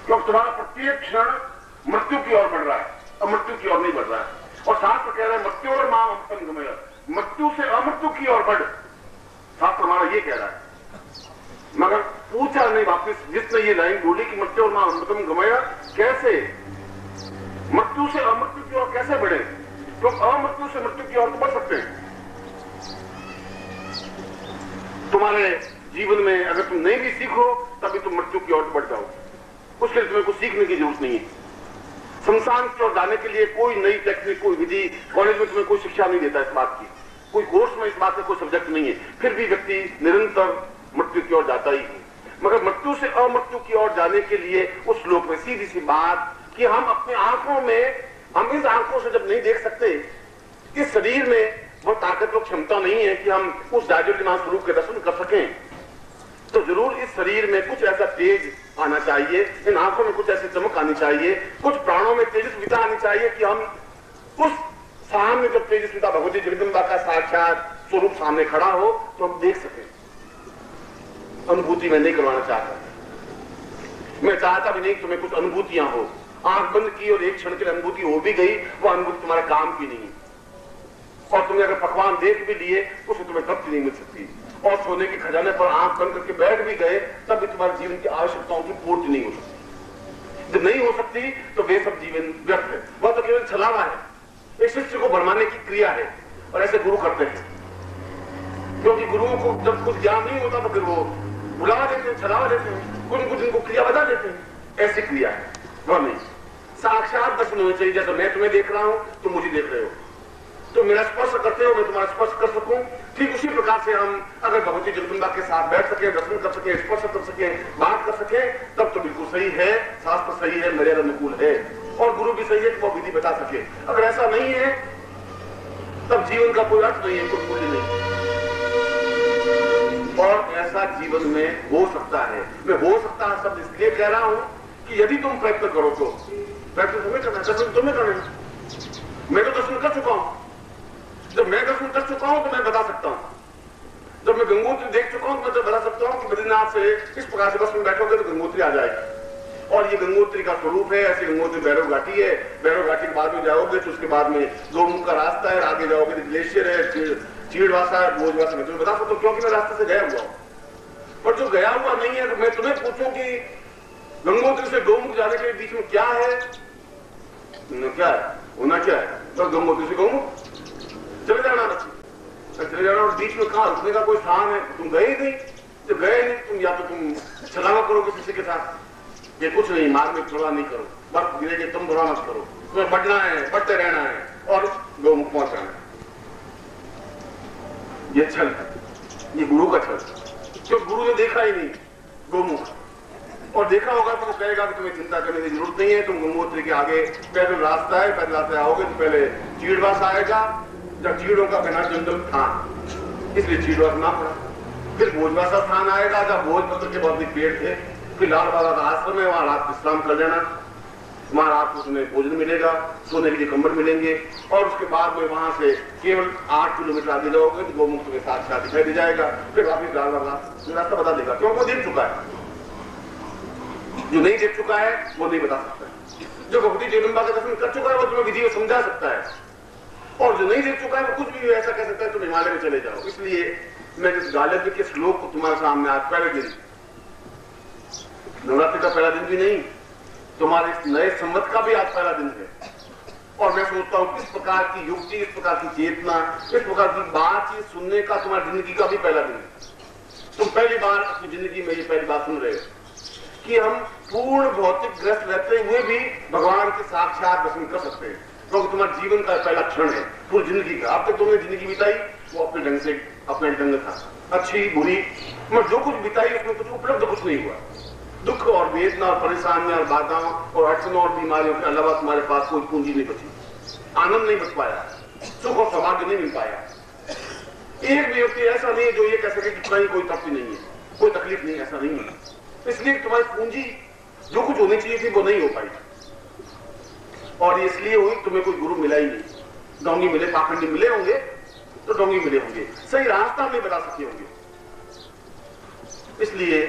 क्योंकि तुम्हारा प्रत्येक क्षण मृत्यु की ओर बढ़ रहा है और मृत्यु की ओर नहीं बढ़ रहा है। और शास्त्र कह रहा है मृत्यु और मां अमृतम गमय, मृत्यु से अमृत्यु की ओर बढ़, शास्त्र हमारा ये कह रहा है। मगर पूछा नहीं वापिस जिसने ये लाइन बोली कि मृत्यु और मां अमृतम गमय, कैसे मृत्यु से अमृत्यु की ओर कैसे बढ़े? तो अमृत्यु से मृत्यु की ओर तो बढ़ सकते हैं। तुम्हारे जीवन में अगर तुम नहीं भी सीखो तभी तुम मृत्यु की ओर बढ़ जाओ, उसके लिए तुम्हें कुछ सीखने की जरूरत नहीं है। शमशान की ओर जाने के लिए कोई नई टेक्निक, कोई विधि कॉलेज में तुम्हें कोई शिक्षा नहीं देता इस बात की, कोई कोर्स में इस बात का कोई सब्जेक्ट नहीं है, फिर भी व्यक्ति निरंतर मृत्यु की ओर जाता ही है। मगर मृत्यु से अमृत्यु की ओर जाने के लिए उस श्लोक में सीधी सी बात कि हम अपनी आंखों में, हम इस आंखों से जब नहीं देख सकते, इस शरीर में वो ताकत, वो क्षमता नहीं है कि हम उस जाज्वल्यमान स्वरूप के दर्शन कर सकें, तो जरूर इस शरीर में कुछ ऐसा तेज आना चाहिए, इन आंखों में कुछ ऐसी चमक आनी चाहिए, कुछ प्राणों में तेजस्विता आनी चाहिए कि हम उस सामने जब तेजस्विता भगवती जगदम्बा का साक्षात स्वरूप सामने खड़ा हो तो हम देख सकें। अनुभूति मैं नहीं करवाना चाहता, मैं चाहता भी नहीं तुम्हें कुछ अनुभूतियां हो। आंख बंद की और एक क्षण के लिए अनुभूति हो भी गई, वो अनुभूति तुम्हारे काम की नहीं, और तुमने अगर पकवान देख भी लिए तो उससे तुम्हें तृप्ति नहीं मिल सकती, और सोने के खजाने पर आंख बंद करके बैठ भी गए तब भी तुम्हारे जीवन की आवश्यकताओं की पूर्ति नहीं हो सकती। जब नहीं हो सकती तो वे सब जीवन व्यर्थ है, वह तो केवल छलावा है, एक शिष्य को भरमाने की क्रिया है। और ऐसे गुरु करते हैं, क्योंकि गुरुओं को जब कुछ ज्ञान नहीं होता तो फिर वो बुला देते हैं, छलावा देते हैं, कुछ कुछ इनको क्रिया बता देते हैं, ऐसी क्रिया है, वह नहीं। साक्षात दर्शन होना चाहिए, जैसे मैं तुम्हें देख रहा हूं तुम मुझे देख रहे हो, तो मेरा स्पर्श करते हो, मैं तुम्हारा स्पर्श कर सकूं, ठीक उसी प्रकार से हम अगर भगवती जगदम्बा के साथ बैठ सके, दर्शन कर सके, स्पर्श कर सके, बात कर सके, तब तो बिल्कुल सही है, शास्त्र सही है, मर्यादा अनुकूल है, और गुरु भी सही है कि वो विधि बता सके। अगर ऐसा नहीं है तब जीवन का कोई अर्थ नहीं है, कोई मूल्य नहीं। और ऐसा जीवन में हो सकता है, मैं हो सकता है शब्द इसलिए कह रहा हूं कि यदि तुम प्रयत्न करो तो प्रयत्न तुम्हें करना है, दर्शन तुम्हें करना है। मैं तो दर्शन कर चुका हूं, जब मैं दर्शन कर चुका हूं तो मैं बता सकता हूं, जब मैं गंगोत्री देख चुका हूं तो मैं तो बता सकता हूं कि बद्रीनाथ से इस प्रकार से बस में बैठोगे तो गंगोत्री आ जाएगी, और ये गंगोत्री का स्वरूप है। ऐसी गंगोत्री भैरव घाटी है, भैरव घाटी के बाद में जाओगे तो उसके बाद में गोमुख का रास्ता है, आगे जाओगे तो ग्लेशियर है, चीड़वासा है, भोजवासा है, तुम्हें बता सकता हूँ क्योंकि मैं रास्ते से गया हुआ हूं। पर जो गया हुआ नहीं है तो मैं तुम्हें पूछूं कि गंगोत्री से गोमुख जाने के बीच में क्या है, क्या है, होना क्या है, तो गंगोत्री से गोमुख चले जाना, चले जाना, और बीच में कहा रुकने का कोई स्थान है, तुम गए ही नहीं, तो गए नहीं तुम, या तो तुम छलावा करो किसी के साथ, ये कुछ नहीं, मार्ग में थोड़ा नहीं करो, बर्फ गिरेगी तुम बुरा मत करो, तुम्हें बढ़ना है, बढ़ते रहना है और गोमुख पहुंचाना है। ये छल है, ये गुरु का छल, क्योंकि गुरु ने देखा ही नहीं गोमुख, और देखा होगा तो वो कहेगा कि तुम्हें चिंता करने की जरूरत नहीं है, तुम गंगोत्री के आगे पैदल रास्ता है, पैदल रास्ते आओगे तो पहले चीड़वास आएगा, जब चीड़ों का घना जंगल था इसलिए चीड़वास ना पड़ा, फिर भोजवासा स्थान आएगा जब भोजपत्र के बहुत पेड़ थे, फिर लाल बाबा का आश्रम है, वहां रात विश्राम कर लेना, वहां रात को तुम्हें भोजन मिलेगा, सोने के लिए कंबल मिलेंगे, और उसके बाद में वहां से केवल 8 किलोमीटर आगे जाओगे तो गोमुख तुम्हें साक्षात दिखाई दे जाएगा, फिर वापिस लाल बाबा रास्ता बता देगा, क्योंकि वो देख चुका है। जो नहीं देख चुका है वो नहीं बता सकता, जो भगवती जगदम्बा का दर्शन कर चुका है वो तुम्हें विधि में समझा सकता है, और जो नहीं देख चुका है वो कुछ भी ऐसा कह सकता है तुम हिमालय में चले जाओ। इसलिए मैं इस गालिब के श्लोक को तुम्हारे सामने आज पहले दिन, नवरात्रि का पहला दिन भी नहीं, तुम्हारे इस नए संवत का भी आज पहला दिन है, और मैं सोचता हूं किस प्रकार की युक्ति, इस प्रकार की चेतना, इस प्रकार की बातचीत सुनने का तुम्हारी जिंदगी का भी पहला दिन है। तुम पहली बार अपनी जिंदगी में ये पहली बात सुन रहे हो कि हम पूर्ण भौतिक ग्रस्त रहते हुए भी भगवान के साक्षात दर्शन कर सकते हैं, क्योंकि तुम्हारे जीवन का पहला क्षण है पूरी जिंदगी का। अब तक तुमने जिंदगी बिताई वो अपने ढंग से, अपना ढंग था, अच्छी बुरी, मगर जो कुछ बिताई उसमें कुछ उपलब्ध कुछ नहीं हुआ। दुख और वेदना और परेशानियां और बाधाओं और अड़चनों और बीमारियों के अलावा तुम्हारे पास कोई पूंजी नहीं बची, आनंद नहीं बच पाया, सुख और सौभाग्य नहीं मिल पाया। एक भी व्यक्ति ऐसा नहीं है जो ये कह सके कि कहीं कोई तकलीफ नहीं है, कोई तकलीफ नहीं, ऐसा नहीं है। इसलिए तुम्हारी पूंजी जो कुछ होनी चाहिए थी वो नहीं हो पाई, और इसलिए हुई तुम्हें कोई गुरु मिला ही नहीं। डोंगी मिले, पाखंडी मिले होंगे तो डोंगी मिले होंगे, सही रास्ता नहीं बता सके होंगे। इसलिए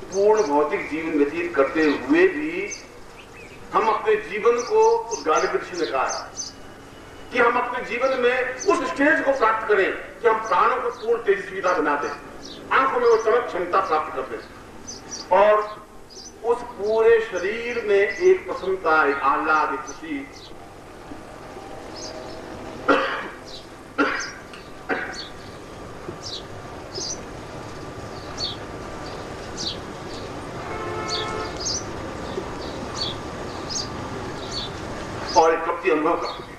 पूर्ण भौतिक जीवन व्यतीत करते हुए भी हम अपने जीवन को, उस गालिब ऋषि ने कहा कि हम अपने जीवन में उस स्टेज को प्राप्त करें कि हम प्राणों को पूर्ण तेजस्विता बना दें, आंखों में वो चमक क्षमता प्राप्त कर दें, और उस पूरे शरीर में एक प्रसन्नता, एक आह्लाद, एक खुशी, और एक तृप्ति अनुभव कर सके।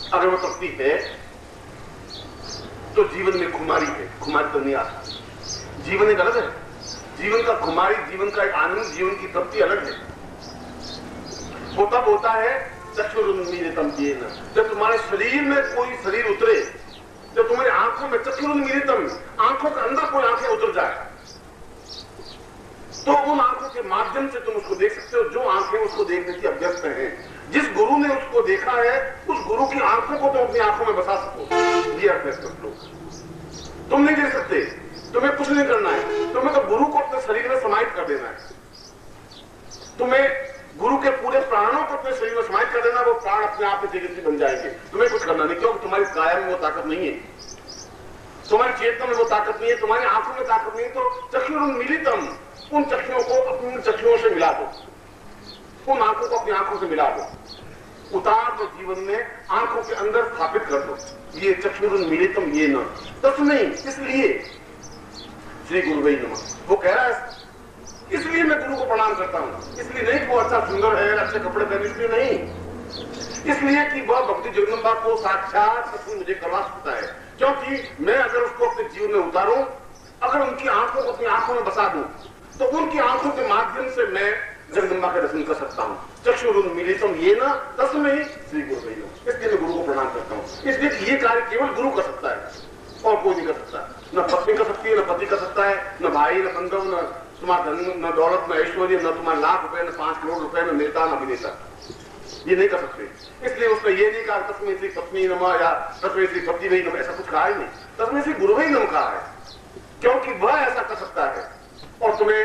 अगर वो तृप्ति है तो जीवन में खुमारी है, खुमारी तो नहीं आता। जीवन एक अलग है, जीवन का खुमारी, जीवन का एक आनंद, जीवन की तृप्ति अलग है। वो तब होता है चक्षुरुन्मीलितम येन, जब तुम्हारे शरीर में कोई शरीर उतरे, जब तुम्हारी आंखों में चक्षुरुन्मीलितम, आंखों के अंदर कोई आंखें उतर जाए, तो उन आंखों के माध्यम से तुम उसको देख सकते हो जो आंखें उसको देखने की अभ्यस्त हैं। जिस गुरु ने उसको देखा है उस गुरु की आंखों को तुम अपनी आंखों में बसा सको। ये अर्थ है श्लोक। तुम नहीं देख सकते, तुम्हें कुछ नहीं करना है, तुम्हें तो गुरु को अपने शरीर में समाहित कर देना है। तुम्हें गुरु के पूरे प्राणों को अपने शरीर में समाहित कर देना, वो प्राण अपने आप में तेजस्वी बन जाएंगे। तुम्हें कुछ करना नहीं, क्योंकि तुम्हारी काया में वो ताकत नहीं है, तुम्हारी चेतना में वो ताकत नहीं है, तुम्हारी आंखों में ताकत नहीं है। तो चक्षुरुन्मीलितम, उन चक्षुओं को अपनी चक्षुओं से मिला दो, उन आंखों को अपनी आंखों से मिला दो, उतार दो जीवन में, आंखों के अंदर स्थापित कर दो। ये चक्षुरुन्मीलितम ये न तस नहीं, इसलिए श्री गुरुवे नमः। वो कह रहा है इसलिए मैं गुरु को प्रणाम करता हूं, इसलिए नहीं कि वो अच्छा सुंदर है, अच्छे कपड़े पहने, इसलिए नहीं, इसलिए कि वह भक्ति जगदम्बा को साक्षात कृष्ण मुझे करवा सकता है। क्योंकि मैं अगर उसको अपने जीवन में उतारूं, अगर उनकी आंखों को अपनी आंखों में बसा दूं, तो उनकी आंखों के माध्यम से मैं जगदम्बा का दर्शन कर सकता हूं। चक्षुरुन्मीलितम येन तस्मै श्री गुरुवे नमः। इसलिए मैं गुरु को प्रणाम करता हूं, इसलिए कि ये कार्य केवल गुरु कर सकता है और कोई नहीं कर सकता। न पत्नी कर सकती है, न पति कर सकता है, न भाई, न बंधु, न तुम्हारा धन, न दौलत, न ऐश्वर्य, न तुम्हारा लाख रुपए, न 5 करोड़ रुपए, न नेता, न अभिनेता, ये नहीं कर सकते। इसलिए उसने ये नहीं कहा तस्मै श्री पत्नी नमः या तस्मै श्री पति वही नमः, ऐसा कुछ कहा ही नहीं। तस्मै श्री गुरु वही नमः कहा है, क्योंकि वह ऐसा कर सकता है। और तुम्हें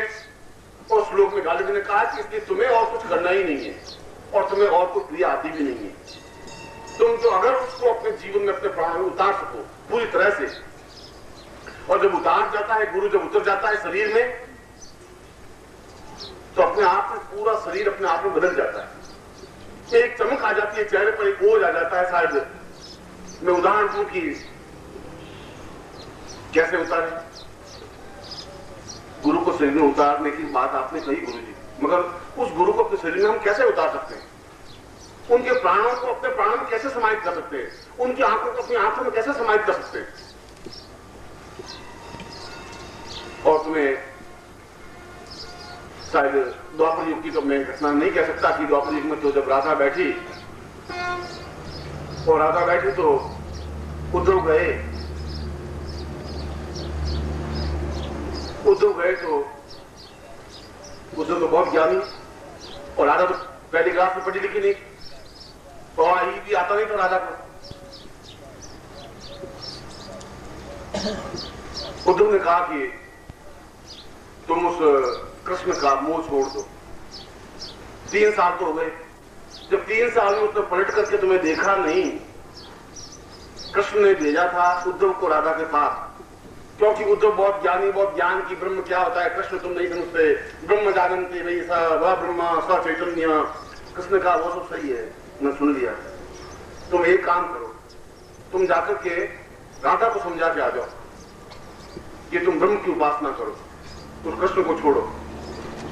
उस श्लोक में गालिब ने कहा कि इसलिए तुम्हें और कुछ करना ही नहीं है और तुम्हें और कोई क्रिया आती भी नहीं है। तुम तो अगर उसको अपने जीवन में अपने प्राणों में उतार सको पूरी तरह से, और जब उतार जाता है गुरु, जब उतर जाता है शरीर में, तो अपने आप में पूरा शरीर अपने आप में बदल जाता है। एक चमक आ जाती है चेहरे पर, एक ओझ आ जाता है। शायद मैं उदाहरण दूं कि कैसे उतारे। गुरु को शरीर में उतारने की बात आपने कही गुरु जी, मगर उस गुरु को अपने शरीर में हम कैसे उतार सकते हैं? उनके प्राणों को अपने प्राणों में कैसे समाहित कर सकते हैं? उनकी आंखों को अपनी आंखों में कैसे समाहित कर सकते हैं? और तुम्हें शायद द्वापर युग की तो मैं घटना नहीं कह सकता कि द्वापर युग में तो जब राधा बैठी और राधा बैठी तो उद्धव गए, तो उद्धव तो बहुत ज्ञानी और राधा तो पहली क्लास में पढ़ी लिखी नहीं, तो आई भी आता नहीं था राधा को। उद्धव ने कहा कि तुम उस कृष्ण का मोह छोड़ दो। 3 साल तो हो गए, जब 3 साल में उसने पलट करके तुम्हें देखा नहीं, कृष्ण ने भेजा था उद्धव को राधा के पास, क्योंकि उद्धव बहुत ज्ञानी, बहुत ज्ञान की ब्रह्म क्या होता है कृष्ण तुम नहीं समझते, ब्रह्म जानते वही सा वह ब्रह्मा स चैतन्य। कृष्ण का वो सब सही है, मैं सुन लिया। तुम एक काम करो, तुम जाकर के राधा को समझा के आ जाओ कि तुम ब्रह्म की उपासना करो, उस कृष्ण को छोड़ो।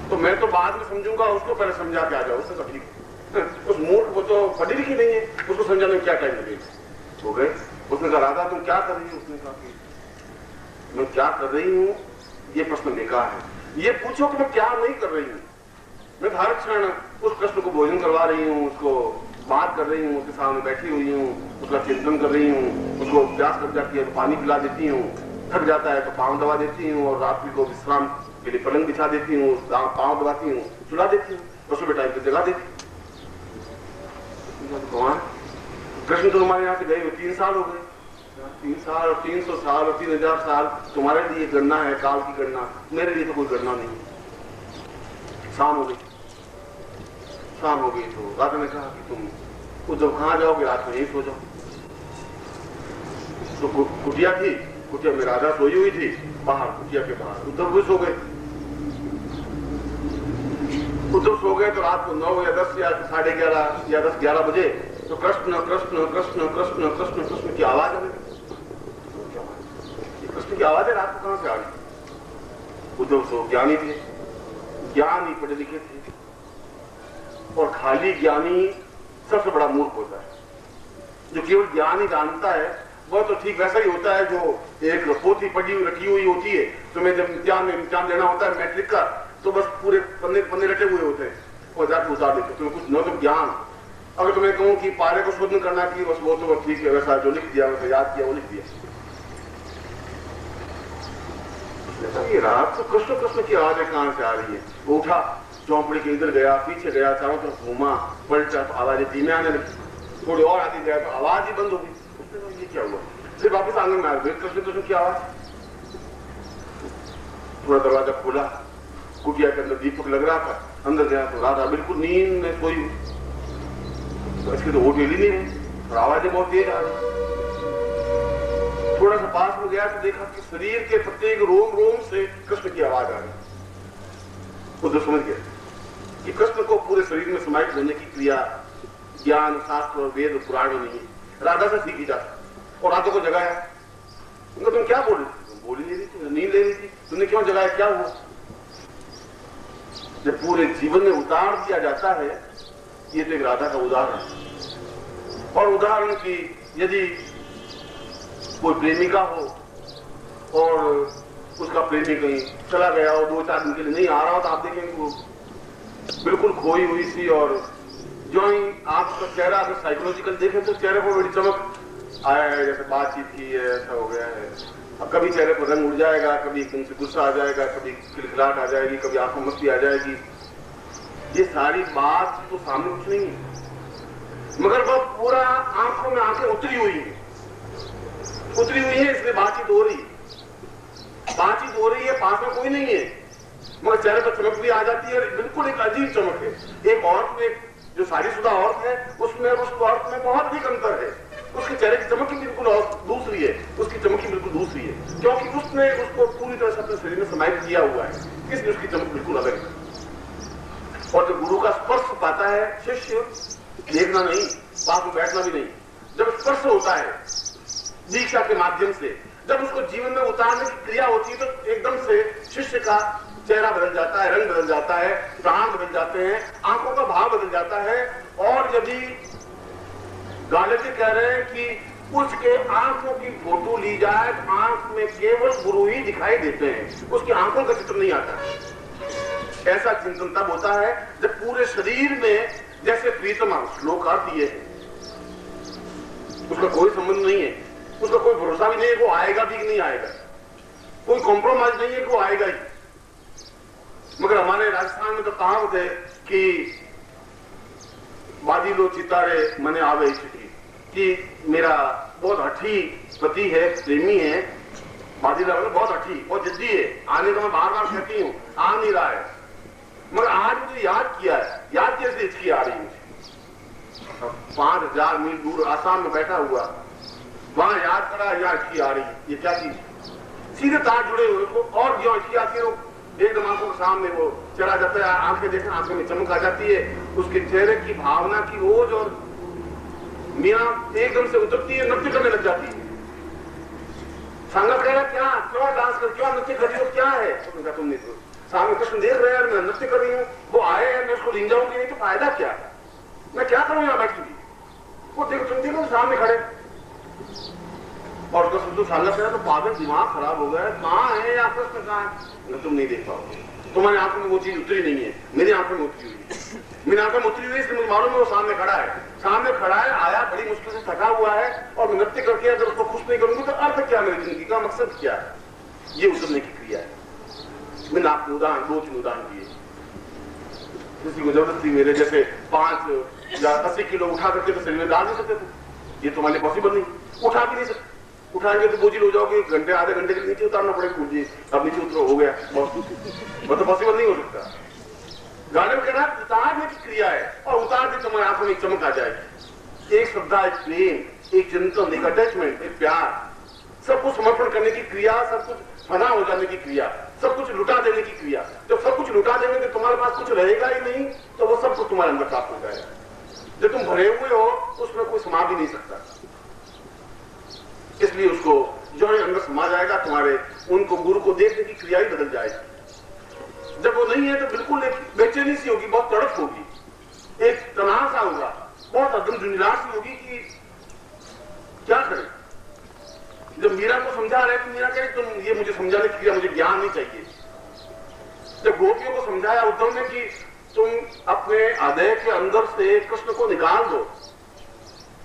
तो मैं तो बाद में समझूंगा, उसको पहले समझा के आ जाओ। उसने कहा ठीक। उस मूर्ख, वो तो पढ़ी लिखी नहीं है, उसको समझाने में क्या टाइम लगेगा। हो गए। उसने कहा राधा तुम क्या कर रही हो? उसने कहा कि मैं क्या कर रही हूं, ये प्रश्न बेकार है। ये पूछो कि मैं क्या नहीं कर रही हूं। मैं हर क्षण उस कृष्ण को भोजन करवा रही हूँ, उसको बात कर रही हूँ, उसके सामने बैठी हुई हूँ, उसका चिंतन कर रही हूँ, उसको प्यास लग जाती है तो पानी पिला देती हूँ, थक जाता है तो पाँव दबा देती हूँ, और रात्रि को विश्राम के लिए पलंग बिछा देती हूँ, पाँव दबाती हूँ, सुला देती हूँ, और सुबह टाइम पे जगा देती हूँ। भगवान कृष्ण तो हमारे यहाँ से गए हुए 3 साल हो गए। 3 साल और 300 साल और 3000 साल तुम्हारे लिए गणना है, काल की गणना, मेरे लिए तो कोई गणना नहीं। शाम हो गई, शाम हो गई तो राधा ने कहा कि तुम जब कहाँ जाओगे, रात में यही सो जाओ। तो कुटिया थी, कुटिया में राधा सोई हुई थी, बाहर कुटिया के बाहर उद्धव भी सो गए। उद्धव सो गए तो रात को 9 या 10 या 11:30 या 10-11 बजे तो कृष्ण कृष्ण कृष्ण कृष्ण कृष्ण कृष्ण की आवाज आ गई। कृष्ण की आवाज है, रात को कहां से आ गई? उद्धव सो ज्ञानी थे, ज्ञानी पढ़े लिखे थे, और खाली ज्ञानी सबसे बड़ा मूर्ख होता है। जो केवल ज्ञान ही जानता है वह तो ठीक वैसा ही होता है जो एक पोथी पढ़ी हुई रखी हुई होती है। तुम्हें जब इम्तिहान देना होता है मैट्रिक का, तो बस पूरे पन्ने रटे हुए होते हैं और जाकर उतार देते। तुम्हें कुछ न तो ज्ञान। अगर तुम्हें कहूं कि पारे को शोधन करना चाहिए, बस वो तो ठीक है, वैसा जो लिख दिया, वैसा याद किया वो लिख दिया। ये रात तो कृष्ण कृष्ण की आवाजें कहां से आ रही है? वो उठा, चौपड़ी के इधर गया, पीछे गया, चारों तरफ घूमा, पलटा तो आवाजें धीमे आने लगी, थोड़ी और आती गया तो आवाज ही बंद हो गई। उसने कहा ये क्या हुआ? फिर वापस आंगन में आ गए, कृष्ण कृष्ण की आवाज। थोड़ा दरवाजा खोला, कुटिया के अंदर दीपक लग रहा था, अंदर गया तो राधा बिल्कुल नींद में सोई। तो इसकी तो होठ हिली नहीं है और आवाजें बहुत तेज आ रही। थोड़ा सा पास में गया तो देखा कि शरीर के प्रत्येक रोम रोम से कृष्ण की आवाज आ रही। उधर समझ गया कि कृष्ण को पूरे शरीर में समाहित होने की क्रिया ज्ञान शास्त्र और वेद पुराण में नहीं है, राधा से सीखी जाती। और राधा को जगाया, उनको तुम क्या बोल रही थी? तुम बोल ही नहीं रही थी, नींद ले रही थी, तुमने क्यों जगाया, क्या हुआ? जब पूरे जीवन में उतार दिया जाता है, ये तो एक राधा का उदाहरण है। और उदाहरण की यदि कोई प्रेमिका हो और उसका प्रेमी कहीं चला गया हो, 2-4 दिन के लिए नहीं आ रहा हो, तो आप देखेंगे वो बिल्कुल खोई हुई सी, और जो ही आपका चेहरा अगर साइकोलॉजिकल देखें तो चेहरे पर बड़ी चमक आया है, जैसे बातचीत की है, ऐसा हो गया है। अब कभी चेहरे पर रंग उड़ जाएगा, कभी एकदम से गुस्सा आ जाएगा, कभी खिलखिलाहट आ जाएगी, कभी आंखों मस्ती आ जाएगी। ये सारी बात तो सामने कुछ नहीं है, मगर वो पूरा आंखों में आंखें उतरी हुई है, इसलिए बातचीत हो रही है। बातचीत हो रही है, पास में कोई नहीं है, मगर चेहरे पर चमक भी आ जाती है। बिल्कुल एक अजीब चमक है। एक औरत में, जो शादीशुदा औरत है, उसमें उस औरत में बहुत अधिक अंतर है। उसके चेहरे की चमक ही बिल्कुल दूसरी है, उसकी चमक ही बिल्कुल दूसरी है, क्योंकि उसने उसको पूरी तरह से अपने शरीर में समाहित किया हुआ है, इसलिए उसकी चमक बिल्कुल अलग है। और जब गुरु का स्पर्श पाता है शिष्य, देखना नहीं, पास में बैठना भी नहीं, जब स्पर्श होता है दीक्षा के माध्यम से, जब उसको जीवन में उतारने की क्रिया होती है, तो एकदम से शिष्य का चेहरा बदल जाता है, रंग बदल जाता है, प्राण बदल जाते हैं, आंखों का भाव बदल जाता है। और यदि गालिब जी कह रहे हैं कि उसके आंखों की फोटो ली जाए, आंख में केवल गुरु ही दिखाई देते हैं, उसकी आंखों का चित्र नहीं आता। ऐसा चिंतन तब होता है जब पूरे शरीर में, जैसे प्रीतमा श्लोक आती है, उसका कोई संबंध नहीं है, उसका कोई भरोसा भी नहीं है कि वो आएगा भी कि नहीं आएगा, कोई कॉम्प्रोमाइज नहीं है कि वो आएगा ही। मगर हमारे राजस्थान में तो कहावत है कि बाजी लो चितारे मने आवे चिट्ठी, कि मेरा बहुत हठी पति है, प्रेमी है, बाजी लो बहुत हठी, बहुत जिद्दी है, आने का मैं बार बार कहती हूँ, आ नहीं रहा है, मगर आज मुझे याद किया है, याद कैसे इसकी आ रही है मुझे। 5000 मील दूर आसाम में बैठा हुआ, वहां याद करा, याद की आ रही है, ये क्या चीज, सीधे तार जुड़े हुए को, और जो इसकी आती है वो एकदम आंखों के सामने वो चला जाता है, आंखें देखें, आंखों में चमक आ जाती है, उसके चेहरे की भावना की ओज और मीना एकदम से उतरती है, नृत्य करने लग जाती है। संगत कह रहा क्या डांस कर, क्यों नृत्य कर रही हो, क्या है? तो तुम नहीं, तो सामने कृष्ण देख रहे हैं, मैं नृत्य कर रही हूँ, वो आए हैं, मैं उसको लीन जाऊंगी नहीं तो फायदा क्या, मैं क्या करूं यहाँ बैठी हुई? वो देखो, तुम देखो सामने खड़े, और उसका संगत कह रहा तो पागल, दिमाग खराब हो गया, कहाँ है या कृष्ण कहाँ है? तुम नहीं देख पाओगे, तुम्हारी आंखों में वो चीज उतरी नहीं है, मेरी आंखों में उतरी हुई है, मेरी आंखों में उतरी हुई है, इसलिए मुझे मालूम है वो सामने खड़ा है, आया बड़ी मुश्किल से थका हुआ है, और मैं नृत्य करके अगर उसको खुश नहीं करूंगी तो अर्थ क्या, मेरी जिंदगी का मकसद क्या है? ये उतरने की क्रिया है। मैंने आपको उदाहरण, 2-3 उदाहरण दिए। किसी को जबरदस्ती मेरे जैसे 5 या 80 किलो उठा करके तो शरीर में डाल नहीं सकते थे, ये तुम्हारे पॉसिबल नहीं, उठा भी नहीं सकते, उठाएंगे तो बोझिल हो जाओगे, घंटे आधे घंटे के नीचे उतारना पड़ेगा, जी अब नीचे उतरो, हो गया, वो तो पॉसिबल नहीं हो सकता। गाने में कहना उतारने की क्रिया है, और उतार दी तुम्हारी आंखों में चमक आ जाएगी। एक श्रद्धा, एक प्रेम, एक चिंतन, एक अटैचमेंट, एक प्यार, सब कुछ समर्पण करने की क्रिया, सब कुछ फना हो जाने की क्रिया, सब कुछ लुटा देने की क्रिया। जब सब कुछ लुटा देंगे तो तुम्हारे पास कुछ रहेगा ही नहीं, तो वो सब कुछ तुम्हारे अंदर प्राप्त हो जाएगा। जब तुम भरे हुए हो उसमें कोई समा भी नहीं सकता, इसलिए उसको जो है अंदर समा जाएगा तुम्हारे, उनको गुरु को देखने की क्रिया ही बदल जाएगी। जब वो नहीं है तो बिल्कुल एक बेचैनी सी होगी, बहुत तड़प होगी, एक तनाव सा होगा, बहुत अदम निराश सी होगी कि क्या करें। जब मीरा को समझा रहे तो मीरा कहे तुम ये मुझे समझाने की क्रिया, मुझे ज्ञान नहीं चाहिए। जब गोपियों को समझाया उद्धव ने कि तुम अपने हृदय के अंदर से कृष्ण को निकाल दो,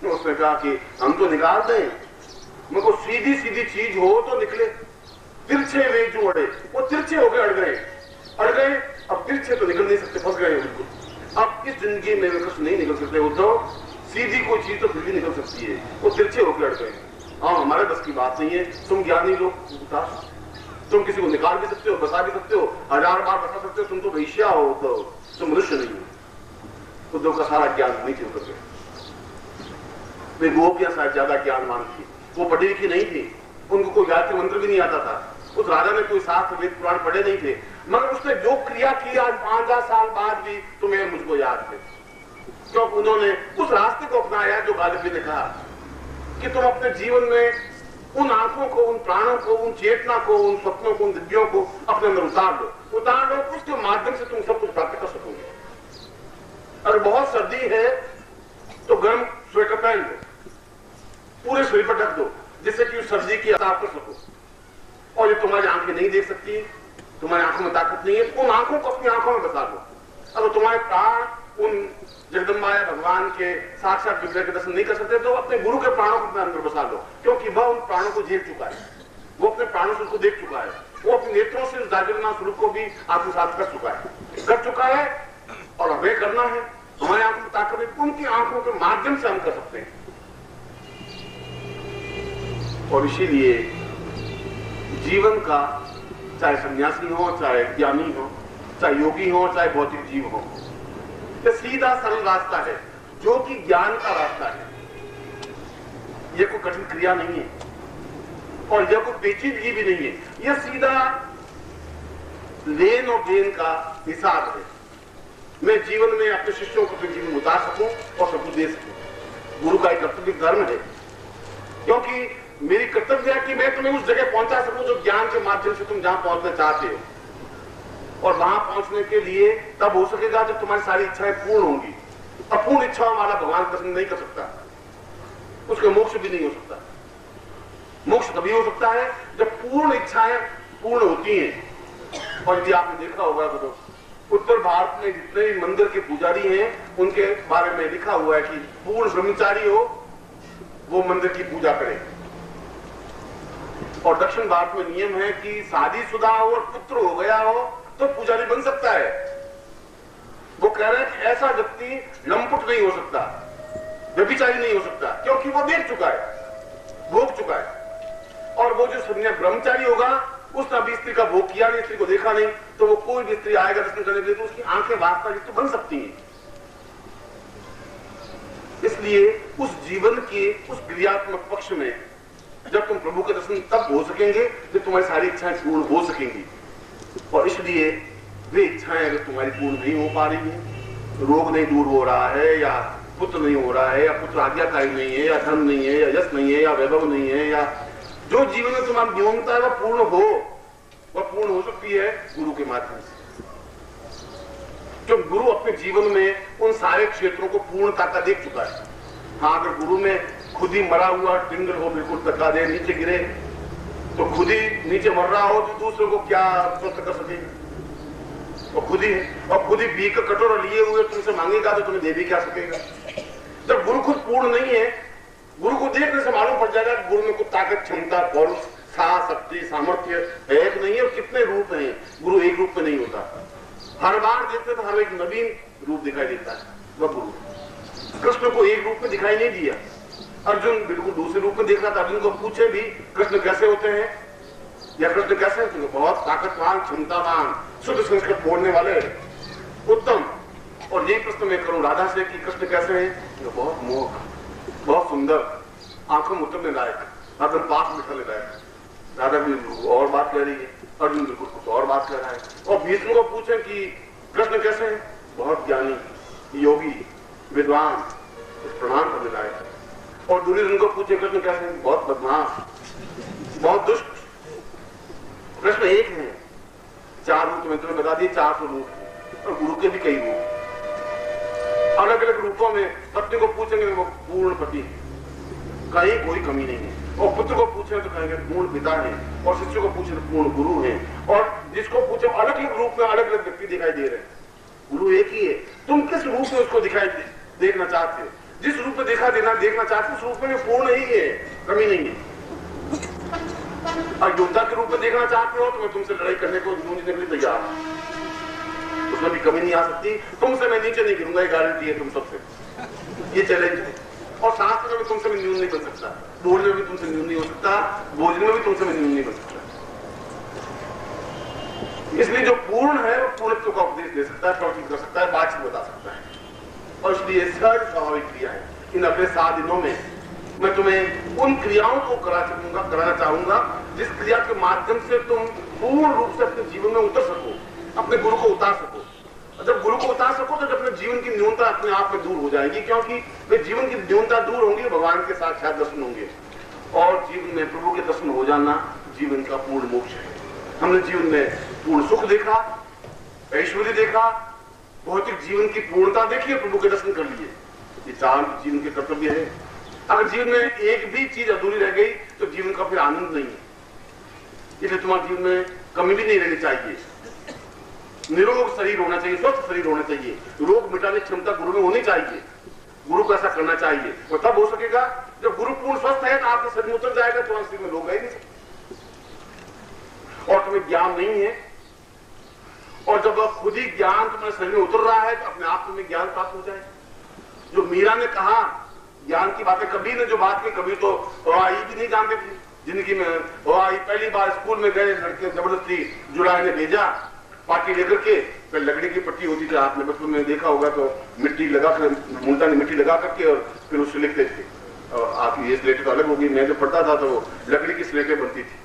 तो उसने कहा कि हम तो निकाल दें, मगर सीधी सीधी चीज हो तो निकले, तिरछे वे जो अड़े, वो तिरछे होकर अड़ गए, अब तिरछे तो निकल नहीं सकते, फंस गए बिल्कुल। अब इस जिंदगी में कृष्ण नहीं निकल सकते उद्धव, सीधी कोई चीज तो फिर भी निकल सकती है, वो तिरछे होकर अड़ गए। हाँ, हमारे बस की बात नहीं है, तुम ज्ञानी लोग उतार, तुम किसी को निकाल भी सकते हो, बसा भी सकते हो, 1000 बार बसा सकते हो, तुम तो वैश्या हो, तो मनुष्य नहीं हो। उद्धव का सारा ज्ञान नहीं थे उतर गए। वे गोपियां शायद ज्यादा ज्ञानवान थी, वो पढ़ी लिखी नहीं थी, उनको कोई गायत्री मंत्र भी नहीं आता था, उस राजा ने कोई शास्त्र वेद पुराण पढ़े नहीं थे, मगर उसने जो क्रिया की आज 5000 साल बाद भी तुम्हें मुझको याद है, क्योंकि उन्होंने उस रास्ते को अपनाया जो गालिब ने कहा कि तुम अपने जीवन में उन आंखों को, उन प्राणों को, उन चेतना को, उन स्वप्नों को, उन दिव्यों को अपने अंदर उतार लो, उसके माध्यम से तुम सब कुछ प्राप्त कर सकोगे। अगर बहुत सर्दी है तो गर्म स्वेटर पहन लो, पूरे शरीर पर ढक दो, जिससे कि उस सर्दी की अताप कर सको। और ये तुम्हारी आंखें नहीं देख सकती, तुम्हारी आंखों में ताकत नहीं है, तो उन आंखों को अपनी आंखों में बसा लो। अगर तुम्हारे प्राण उन जगदम्बा भगवान के साक्षात विग्रह के दर्शन नहीं कर सकते तो अपने गुरु के प्राणों को अपने अंदर बसा लो, क्योंकि वह उन प्राणों को झेल चुका है, वो अपने प्राणों से उसको देख चुका है, वो अपने नेत्रों से उस जागृत स्वरूप को भी आत्मसात कर चुका है और हमें करना है। हमारी आंखों में ताकत है, उनकी आंखों के माध्यम से हम कर सकते हैं। और इसीलिए जीवन का, चाहे सन्यासी हो, चाहे ज्ञानी हो, चाहे योगी हो, चाहे भौतिक जीव हो, ये सीधा सरल रास्ता है जो कि ज्ञान का रास्ता है। यह कोई कठिन क्रिया नहीं है और यह कोई पेचीदगी भी नहीं है, यह सीधा लेन और देन का हिसाब है। मैं जीवन में अपने शिष्यों को अपने जीवन में उतार सकूं और सबको दे सकूं। गुरु का एक कर्तव्य धर्म है, क्योंकि मेरी कर्तव्य है कि मैं तुम्हें उस जगह पहुंचा सकूं जो ज्ञान के माध्यम से तुम जहां पहुंचना चाहते हो। और वहां पहुंचने के लिए तब हो सकेगा जब तुम्हारी सारी इच्छाएं पूर्ण होंगी। अपूर्ण इच्छाओं वाला भगवान दर्शन नहीं कर सकता, उसके मोक्ष भी नहीं हो सकता। मोक्ष तभी हो सकता है जब पूर्ण इच्छाएं पूर्ण होती हैं। और यदि आपने देखा होगा तो उत्तर भारत में जितने भी मंदिर के पुजारी हैं उनके बारे में लिखा हुआ है कि पूर्ण ब्रह्मचारी हो वो मंदिर की पूजा करे। और दक्षिण भारत में नियम है कि शादीशुदा हो और पुत्र हो गया हो तो पुजारी बन सकता है। वो कह रहे हैं कि ऐसा व्यक्ति लंपट नहीं हो सकता, व्यभिचारी नहीं हो सकता, क्योंकि वो देख चुका है, भोग चुका है। और वो जो ब्रह्मचारी होगा उसने अभी स्त्री का भोग किया नहीं, स्त्री को देखा नहीं, तो वो कोई भी स्त्री आएगा दर्शन करने के लिए तो उसकी आंखें वास्ता युक्त बन सकती हैं। इसलिए उस जीवन के उस क्रियात्मक पक्ष में जब तुम प्रभु के दर्शन तब हो सकेंगे जब तुम्हारी सारी इच्छाएं पूर्ण हो सकेंगी। और इसलिए वे इच्छाएं अगर तुम्हारी पूर्ण नहीं हो पा रही है, रोग नहीं दूर हो रहा है, या पुत्र नहीं हो रहा है, या पुत्र आज्ञाकारी नहीं है, या धन नहीं है, या यश नहीं है, या वैभव नहीं है, या जो जीवन में तुम्हारी नियमता है वह पूर्ण हो सकती है गुरु के माध्यम से। जो गुरु अपने जीवन में उन सारे क्षेत्रों को पूर्णता का देख चुका है। हाँ, अगर गुरु में खुद ही मरा हुआ टिंगल हो, बिल्कुल धक्का दे नीचे गिरे तो खुद ही नीचे मर रहा हो तो दूसरे को क्या स्वस्थ कर सकेगा? और खुद ही बी का कटोरा लिए हुए तुमसे मांगेगा तो तुम्हें दे भी क्या सकेगा? जब गुरु खुद पूर्ण नहीं है, गुरु को देखने से मालूम पड़ जाएगा गुरु में कुछ ताकत, क्षमता, पौरुष, साहस, शक्ति, सामर्थ्य है कि नहीं है, और कितने रूप हैं। गुरु एक रूप में नहीं होता, हर बार देखते तो हर एक नवीन रूप दिखाई देता है। वह गुरु कृष्ण को एक रूप में दिखाई नहीं दिया, अर्जुन बिल्कुल दूसरे रूप में देख रहा था। अर्जुन को पूछे भी कृष्ण कैसे होते हैं या कृष्ण कैसे हैं, तो बहुत ताकतवान, क्षमतावान, शुद्ध संस्कृत बोलने वाले, उत्तम। और ये प्रश्न मैं करूं राधा से कि कृष्ण कैसे हैं, बहुत मोह, बहुत सुंदर, आंखों में उतरने लायक, अर्जुन पास बिठा ले लायक। राधा भी और बात कह रही है, अर्जुन बिल्कुल कुछ और बात कह रहा है। और भीष्म को पूछे कि कृष्ण कैसे हैं, बहुत ज्ञानी, योगी, विद्वान, प्रणाम करने लायक। और दुर्योधन को पूछे कृष्ण कैसे हैं, बहुत बदमाश, बहुत दुष्ट। कृष्ण एक है, चार रूप में तुम्हें बता दिए, 400 रूप, और गुरु के भी कई रूप, अलग अलग रूपों में। पत्नी को पूछेंगे वो पूर्ण पति, कहीं कोई कमी नहीं है। और पुत्र को पूछे तो कहेंगे पूर्ण पिता है, और शिष्य को पूछे तो पूर्ण गुरु है। और जिसको पूछे अलग अलग रूप में अलग अलग व्यक्ति दिखाई दे रहे हैं, गुरु एक ही है। तुम किस रूप में उसको दिखाई देखना चाहते हो? जिस रूप में देखना चाहते हो उस रूप में पूर्ण ही है, कमी नहीं है। और योद्धा के रूप में देखना चाहते हो तो मैं तुमसे लड़ाई करने को जूझने के लिए तैयार हूं। उसमें भी कमी नहीं आ सकती। तुमसे मैं नीचे नहीं गिरूंगा, ये गारंटी है तुम सबसे। ये चैलेंज है। और शास्त्र में भी तुमसे मैं न्यून नहीं बन सकता, बोलने में भी तुमसे न्यून नहीं हो सकता, बोझने में भी तुमसे मैं न्यून नहीं बन सकता। इसलिए जो पूर्ण है वो पूर्णत्व का उपदेश दे सकता है, प्रवचन कर सकता है, बातचीत बता सकता है। और इसलिए सहज स्वाभाविक क्रिया है। इन अपने 7 दिनों में मैं तुम्हें उन क्रियाओं को कराना चाहूंगा जिस क्रिया के माध्यम से तुम पूर्ण रूप से अपने जीवन में उतर सको, अपने गुरु को उतार सको। और जब गुरु को उतार सको तो अपने जीवन की न्यूनता अपने आप में दूर हो जाएगी, क्योंकि वे जीवन की न्यूनता दूर होंगी, भगवान के साक्षात दर्शन होंगे। और जीवन में प्रभु के दर्शन हो जाना जीवन का पूर्ण मोक्ष है। हमने जीवन में पूर्ण सुख देखा, ऐश्वर्य देखा, भौतिक जीवन की पूर्णता देखी है, प्रभु के दर्शन कर लिए। ये 4 जीवन के कर्तव्य है। अगर जीवन में एक भी चीज अधूरी रह गई तो जीवन का फिर आनंद नहीं है। इसलिए तुम्हारे जीवन में कमी भी नहीं रहनी चाहिए। निरोग शरीर होना चाहिए, स्वस्थ शरीर होना चाहिए। रोग मिटाने की क्षमता गुरु में होनी चाहिए। गुरु को ऐसा करना चाहिए। और तब हो सकेगा जब गुरु पूर्ण स्वस्थ है तो आपके शरीर में उतर जाएगा, तुम्हारे शरीर में रोग है नहीं और तुम्हें ज्ञान नहीं है। और जब खुद ही ज्ञान तुम्हारे शरीर में उतर रहा है तो अपने आप तुम्हें ज्ञान प्राप्त हो जाएगा। जो मीरा ने कहा ज्ञान की बातें, कबीर ने जो बात की, कबीर तो आई भी नहीं जानते थे जिंदगी में। आई पहली बार स्कूल में गए, लड़के जबरदस्ती जुड़ाए ने भेजा पार्टी लेकर के। फिर लकड़ी की पट्टी होती थी, आपने बचपन में देखा होगा, तो मिट्टी लगाकर, मुल्तानी मिट्टी लगा करके और फिर उससे लिखते थे। और आपकी ये स्लेटें तो अलग होगी, मैं जब पढ़ता था तो लकड़ी की स्लेटें बनती थी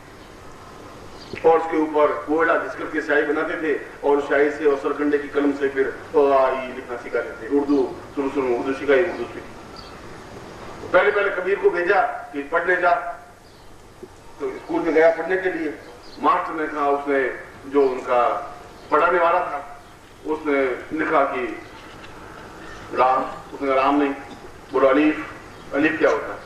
और उसके ऊपर कोयला घिस करके स्याही बनाते थे और स्याही से और सरकंडे की कलम से फिर लिखना सिखाते थे। उर्दू शुरू उर्दू सिखाई, उर्दू सीखी। पहले कबीर को भेजा कि पढ़ने जा, तो स्कूल में गया पढ़ने के लिए। मास्टर ने कहा, उसने जो उनका पढ़ाने वाला था उसने लिखा कि राम, उसने राम नहीं बोला अलीफ। अलीफ क्या होता है?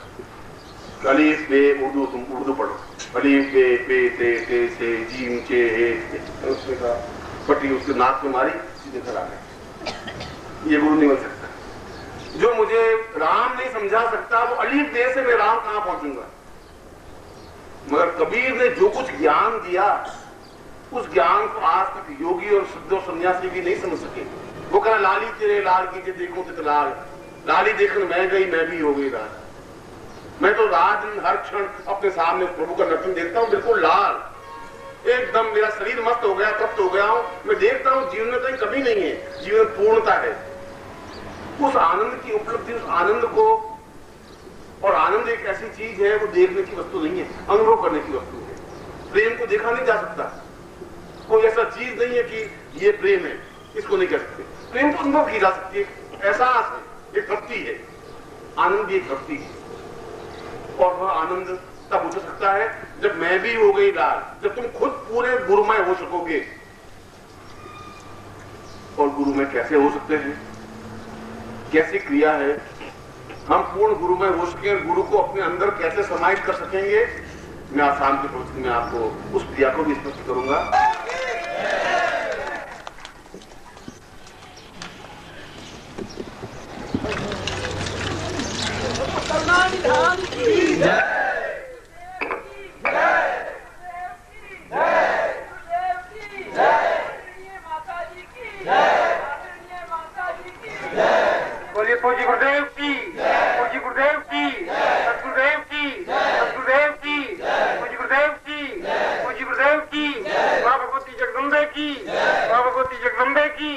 अलीफ बे उर्दू, तुम उर्दू पढ़ो। अलीफ बे पे ते से जीम चे हे। उसने कहा, पट्टी उसके नाक में मारी, सीधे घर आ गए। ये गुरु नहीं बन सकता। जो मुझे राम नहीं समझा सकता वो अलीफ बे से मैं राम कहां पहुंचूंगा। मगर कबीर ने जो कुछ ज्ञान दिया उस ज्ञान को आज तक योगी और शुद्ध और सन्यासी भी नहीं समझ सके। वो कहा, लाली तेरे लाल की देखो तो लाल, लाली देखने मैं गई, मैं भी हो गई लाल। मैं तो रात दिन हर क्षण अपने सामने प्रभु का नर्तन देखता हूँ, बिल्कुल लाल, एकदम मेरा शरीर मस्त हो गया, तृप्त हो गया हूँ। मैं देखता हूँ जीवन में कहीं कमी नहीं है, जीवन पूर्णता है। उस आनंद की उपलब्धि, उस आनंद को, और आनंद एक ऐसी चीज है वो देखने की वस्तु नहीं है, अनुभव करने की वस्तु है। प्रेम को देखा नहीं जा सकता। कोई ऐसा चीज नहीं है कि ये प्रेम है, इसको नहीं कह सकते। प्रेम को अनुभव की जा सकती है, एहसास है, एक भक्ति है। आनंद भी एक भक्ति है। और वह आनंद तब हो सकता है जब मैं भी हो गई लाल, जब तुम खुद पूरे गुरुमय हो सकोगे। और गुरुमय कैसे हो सकते हैं, कैसी क्रिया है? हम पूर्ण गुरुमय हो सके, गुरु को अपने अंदर कैसे समाहित कर सकेंगे, मैं आसाम के प्रवचन में आपको उस क्रिया को भी स्पष्ट करूंगा। बोलिए पूज्य गुरुदेव की, पूज्य गुरुदेव की, सतगुरुदेव की, सतगुरुदेव की, पूज्य गुरुदेव की, पूज्य गुरुदेव की, मां भगवती जगदम्बे की, मां भगवती जगदम्बे की।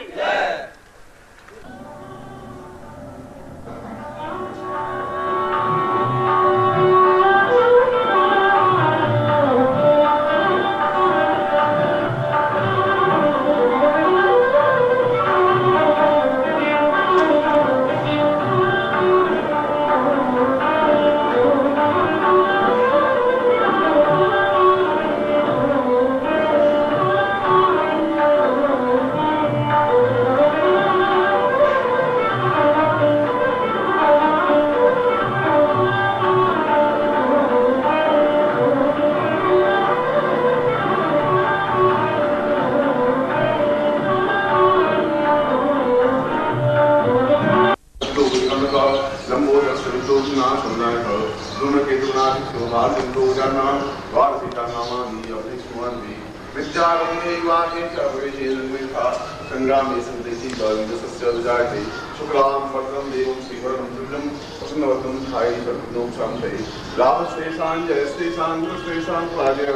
द्वारसिकानामानि अभिष्णुवन्ति विद्यारम्भे वाके च प्रवेशेन्द्रियथा संग्रामे संदेशे विदसस्य विजायते शुक्लां वरदं देवं श्रीवरं दुर्गं प्रसन्नवदनं ध्यायेत् सर्वविघ्नों शान्तये लाभस्तेषां जयस्तेषां गुणस्तेषां प्राजय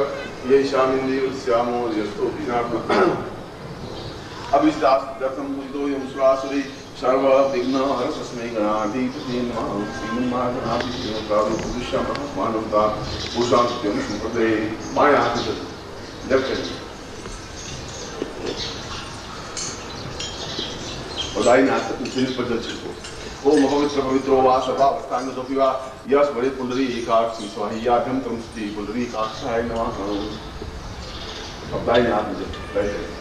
येषामिन्द्रियस्यामो यस्तो विनात्मः अभिष्टास्तदर्थं पूजितो यं सुरासुरी सर्व विघ्न हरस्मै गणाधिपते नमः श्रीमन्नारायणाधिपते प्राणपुरुषं मानवता पुरुषां संप्रदे माया बधाई नाथ उचित पर चर्चितो ओम पवित्र पवित्रो वा सभा अवस्थान सोपि वा यस बड़े पुंडरी एकाक्षी स्वाहियाभ्यम तम स्तुति पुंडरी एकाक्षाय नमः बधाई नाथ मुझे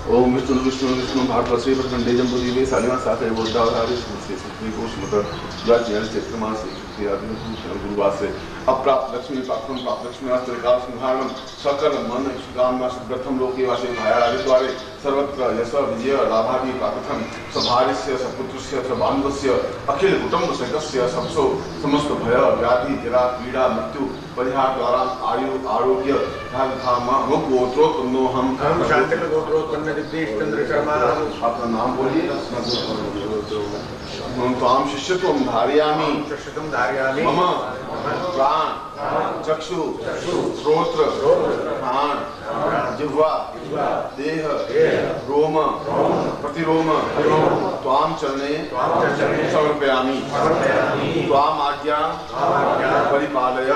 ओम विष्णु विष्णु विष्णु भारतवर्षे प्रखंडे जम्बूद्वीपे सालिमा साथे बोधावतारे से सुत्री को स्मृत ज्वाज्ञान चैत्रमासे गुरुवासे अप्राप्त लक्ष्मी प्राप्तम प्राप्त लक्ष्मी आस्त्रिकाल संहारणम सकल मन इष्टकामना प्रथम लोके वासे भायारादि द्वारे सर्वत्र यश विजय लाभादि प्राप्तम सभार्यस्य सपुत्रस्य सबान्धस्य अखिल कुटुंब सहितस्य सबसो समस्त भय व्याधि जरा पीड़ा मृत्यु परिहार द्वारा आयु आरोग्य धन धाम मुख गोत्रोत्पन्नो हम धर्म शांति में गोत्रोत्पन्न दिग्देश चंद्र शर्मा अपना नाम बोलिए त्वाम शिष्यत्वं धारयामि मम प्राण चक्षु श्रोत्र घ्राण जिह्वा देह रोम प्रतिरोम त्वाम चरणे समर्पयामि त्वाम आज्ञा परिपालय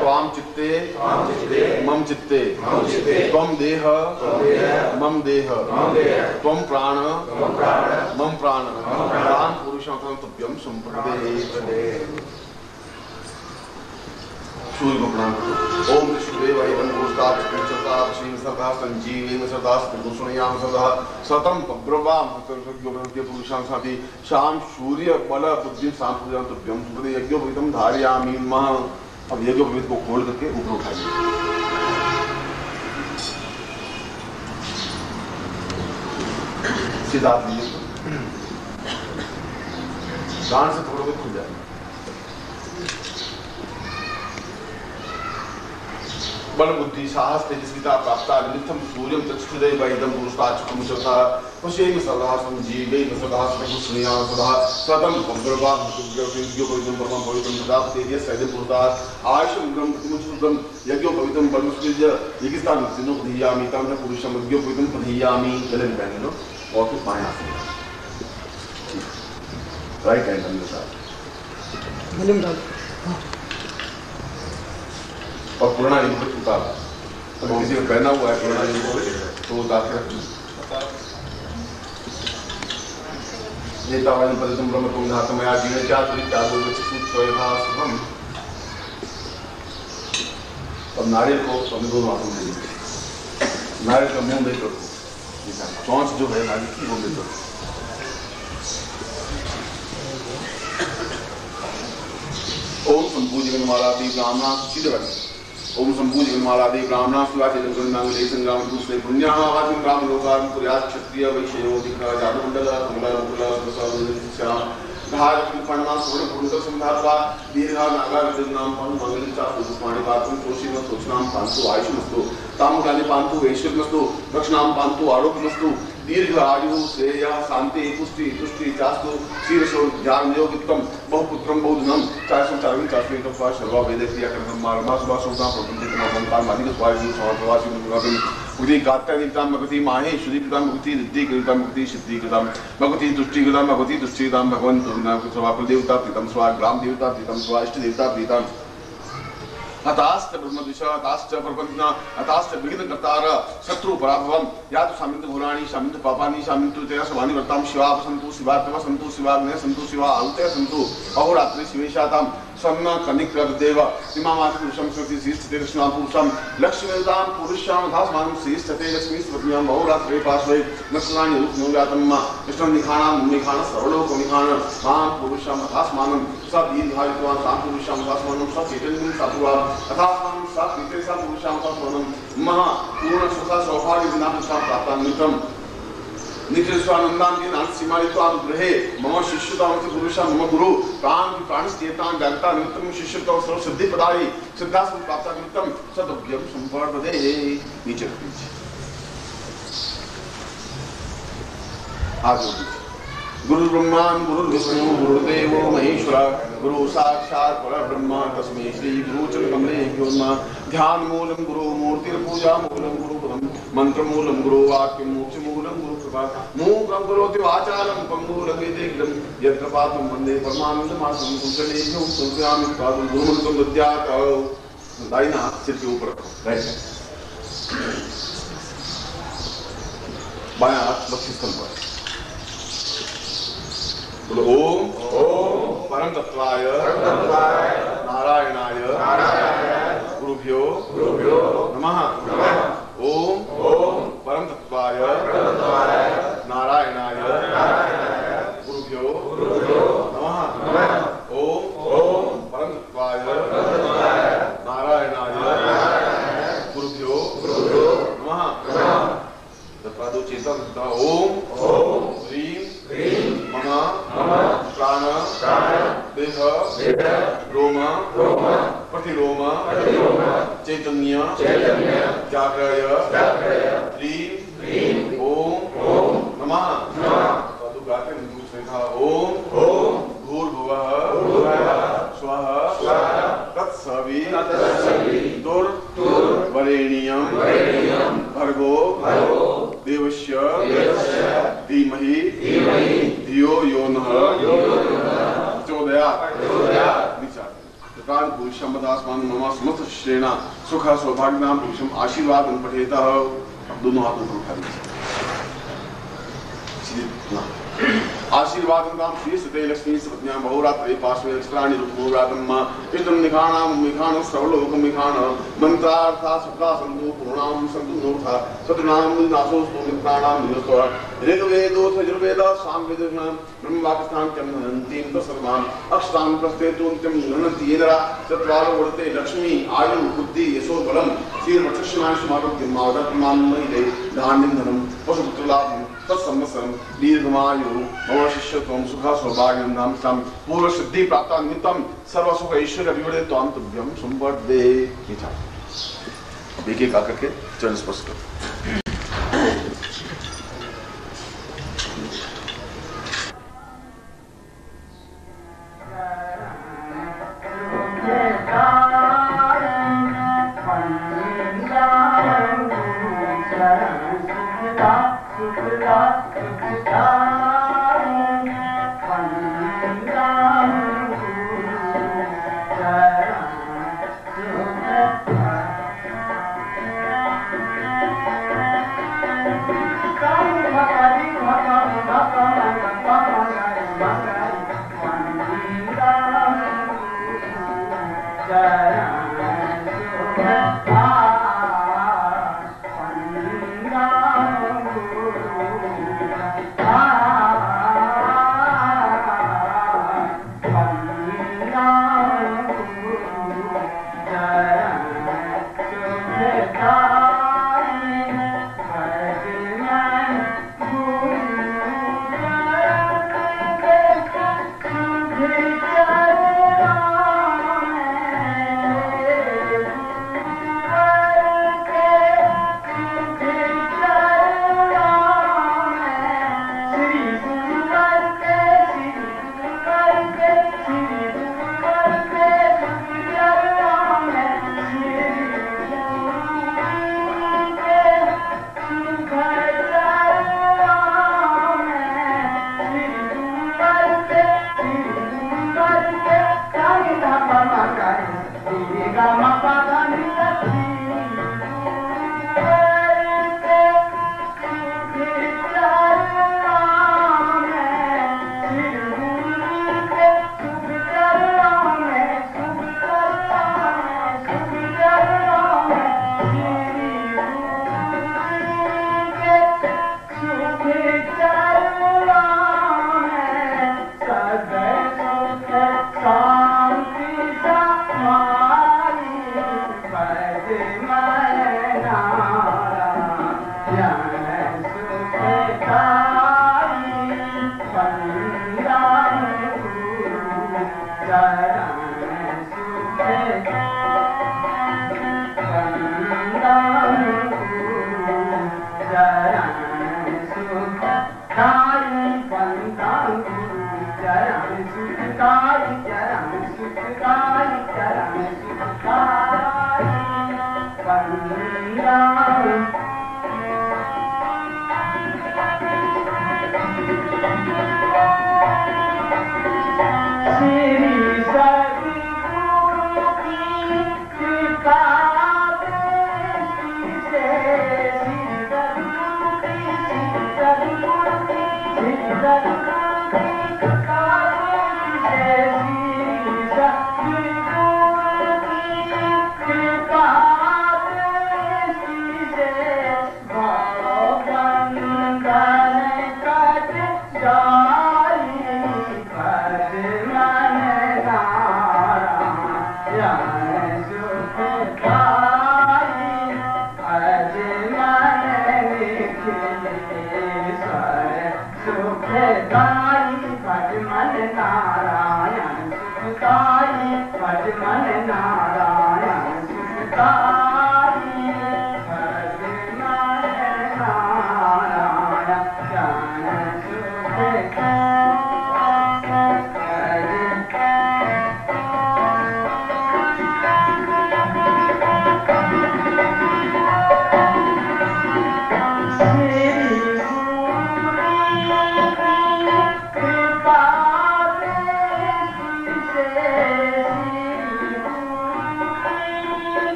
त्वाम चित्ते मम चित्ते त्वं देह मम देह त्वं प्राण मम प्राण प्राण पुरुषं तुभ्यं संप्रदे सूर्य को प्रणाम करो ओम विष्णुदेव एवं पुरुषात् कृष्णता श्री सदा संजीवेन सदा स्त्रिगुणयाम सदा सतम ब्रह्माम सत्योग्य पुरुषां साथी शाम सूर्य बल बुद्धि सांप्रदान तुभ्यं सुपदे यज्ञोपवीतम धारयामि मह अब यज्ञोपवीत को खोल करके ऊपर उठाइए सीधा लीजिए गांठ से थोड़ा बहुत खुल जाए बल बुद्धि साहस तेजस्विता प्राप्ता निमित्तम सूर्यम चक्षुदय वैदम पुरुषाचुकम सदा पश्येम सदा संजीवेन सदा सुनिया सदा सतम पब्रवा यज्ञो पवित्रम परमं पवित्रम सदा तेजस सैद पुरुषात् आयुषम ब्रह्म प्रतिमुचुद्रम यज्ञो पवित्रम परमस्कृत्य यज्ञस्थान सिनो पधियामि तम पुरुषम यज्ञो पवित्रम पधियामि चले बहन लो और फिर पाए आते राइट हैंड हम साथ और पुराना इनपुट उतार अगर किसी को पहना हुआ है पुराना इनपुट तो उतार के रखना नेता वाले परितम ब्रह्म तुम धातु में आज जीने चार तुरी चार बोल बच्चे सूत सोए था सुबह अब नारियल को हमने दोनों हाथों में दीजिए नारियल का मुंह देख रखो चौंच जो है नारियल की वो देख रखो ओम संपूजन मालादि ब्राह्मणा सीधे बैठ ओम संपूजन मालादि ब्राह्मणा शिवाचे जगन्नाथ संग्राम दूसरे पुण्याः वाचिं ब्राह्मण लोकान् पुर्यात् क्षत्रिय वैश्यो दिक्खा जातमंडल कमला मुकुला श्याम धारक फणना स्वर्ण पुरुष संधात्वा दीर्घा नागा विदनाम पन मंगल चा पुष्पाणि पात्रं तोषिम सोचनाम पांतु आयुष्मस्तु तामकानि पांतु वैश्यमस्तु दक्षिणाम पांतु आरोग्यमस्तु दीर्घ आयु श्रेय शांति पुष्टि तुष्टि चास्तु शीर्षो ज्ञान योगित्तम बहुपुत्रम बहुधनम चाहे संचारन चाहे तो स्वाय सर्वा वेद क्रिया कर्म मार्मा सुभा सुधा प्रबंधित संतान मादिक स्वाय समप्रवासी मुरादि उदी गात्या निताम भगवती माहे श्री कृताम भगवती रिद्धि कृताम भगवती सिद्धि कृताम भगवती तुष्टि कृताम भगवती तुष्टि कृताम भगवान तुनाम सभा कुल देवता प्रीतम स्वा ग्राम देवता प्रीतम स्वा इष्ट देवता प्रीतम हताश्च ब्रह्मदिशा हताश्च प्रपन्ना हताश्च विघ्न कर्तार शत्रु पराभवम या तो सामिंत भूराणी सामिंत पापानि सामिंत तेरा सभानि वर्ताम शिवा संतु शिवात्मा संतु शिवाग्ने संतु शिवा आहुते संतु अहोरात्रि शिवेशाताम सन्ना कनिक देव इमामाति पुरुषम स्मृति श्रीस्ते कृष्णा पुरुषम लक्ष्मीदाम पुरुषाम धासमानं श्रीस्ते लक्ष्मी स्मृतियां अहोरात्रि पार्श्वे नक्षत्राणि रूपनोगातम्मा कृष्णं निखाणां निखाण सर्वलोक निखाण मान पुरुषाम धासमानं स दीर्घायुत्वान् साम पुरुषाम धासमानं स चैतन्यं साधुवा अथास्मानं सा कृते सा पुरुषाम धासमानं महा पूर्ण सुख सौभाग्य विनाशं प्राप्तान्वितम् नित्य स्वानंदान के नाथ सीमाली तो आप ग्रहे मम शिष्यताम से पुरुषा मम गुरु प्राण की प्राण चेता ज्ञाता नित्यम शिष्यता सर्व सिद्धि पदारी सिद्धा संप्राप्ता नित्यम सदभ्यम संपर्पदे। नीचे आज गुरु ब्रह्मा गुरु विष्णु गुरुदेव महेश्वर गुरु साक्षात् परब्रह्म तस्मै श्री गुरु चरणकमलेभ्यो नमः। ध्यान मूलम गुरु मूर्ति पूजा मूलम गुरु पदम मंत्र मूलम गुरु वाक्य मोक्ष मूलम गुरु कृपा मूकं करोति वाचालं पंगुलं यदेकं यत्र पादं वन्दे परमानंदमासं कुशलेभ्यो सुखयामि पादं गुरुमंत्रं दद्यात्। दाहिना हाथ सिर के ऊपर रखो, बायां हाथ बक्षस्थल पर। ओम परम तत्वाय नारायणाय गुरुभ्यो नमः। ओम परम तत्वाय नारायणाय गुरुभ्यो नमः। ओम परम तत्वाय नारायणाय गुरुभ्यो नमः। तत्वादो चेतन ओम ह्रीं मम प्राण देह रोम प्रतिरोम चैतन्य जागृय ह्रीं ओम नमः। तो गाते दूसरे था ओम भूर्भुवः स्वः तत्सवितुर्वरेण्यं भर्गो देवस्य धीमहि धियो यो नः प्रचोदयात्। प्रकार पुरुषं पदास्मान मम समस्त श्रेणा सुख सौभाग्यनाम पुरुषम आशीर्वादं पठेतः। अब दोनों हाथों पर उठा दीजिए। आशीर्वादं नाम श्री सते लक्ष्मी सपत्न्या बहुरात्रे पार्श्वे एक्स्ट्राणि रूपमुरातम्मा इदं निखानां मिखानं सर्वलोकं मिखान मंत्रार्था सुखा संतो पूर्णां संतो नोथा सतनां नासो स्तोमित्राणां निरस्वा ऋग्वेदो यजुर्वेद सामवेदः ब्रह्मवाक्यस्थां चमनन्ति तत्सर्वान् अक्षतां प्रस्तेतुं चमनन्ति येनरा चत्वारो वर्ते लक्ष्मी आयु बुद्धि यशो बलं श्रीर्वक्षस्मायुष्मारोग्यं मादत्मान्मयिले धान्यं धनं पशुपुत्रलाभं तत्संवत्सरं दीर्घमायु मम शिष्यत्वं सुख सौभाग्यं नाम साम पूर्व सिद्धि प्राप्त निमित्तं सर्व सुख ऐश्वर्य विवरे त्वां तुभ्यं संवर्धे। एक एक आकर के चरण स्पर्श करो।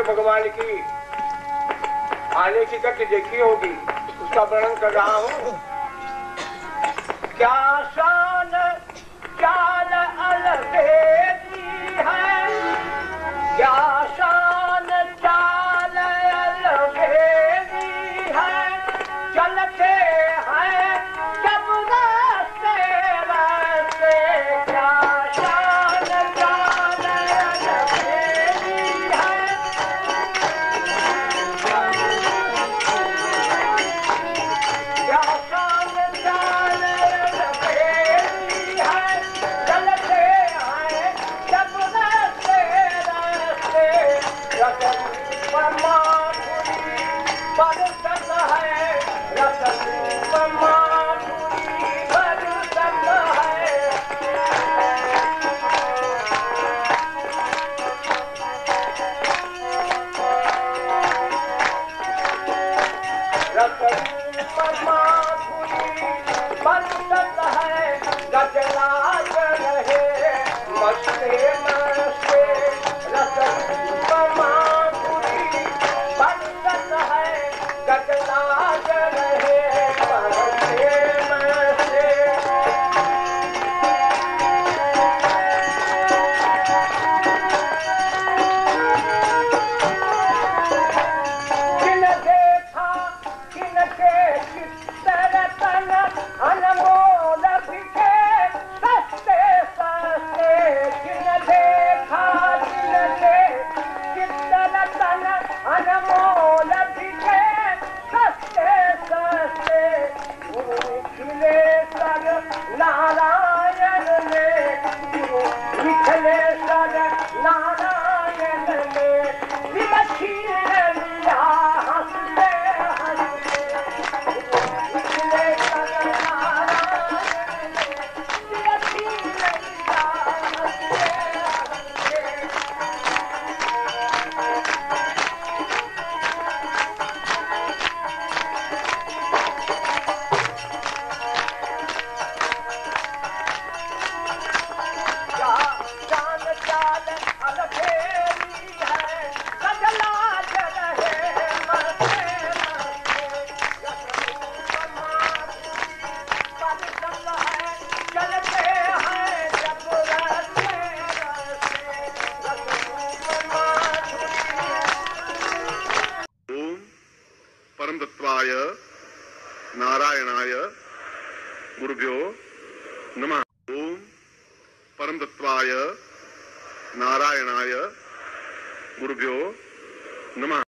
भगवान की आने की गति देखी होगी, उसका वर्णन कर रहा हूँ। क्या शान चाल अलबेदी है, क्या शान चाल अलबेदी है, चलते हैं जब रास्ते रास्ते, क्या शान चाल अलबेदी है, क्या शान चाल अलबेदी है, चलते हैं जब रास्ते रास्ते, रतन परमात्मा बरसत है, रतन परमात्मा बरसत है। रतन परमात्मा बरसत है, गजलाज रहे मस्ते मस्ते, रतन परमात्मा बरसत है, गजलाज रहे मस्ते मस्ते। किन देखा किनके चित्तरतन, अनमोल बिके सस्ते सस्ते, किन देखा किनके चित्तरतन, अनमोल बिके सस्ते सस्ते। परमदत्वाय नारायणाय गुरुभ्यो नमः। ओम परमदत्वाय नारायणाय गुरुभ्यो नमः।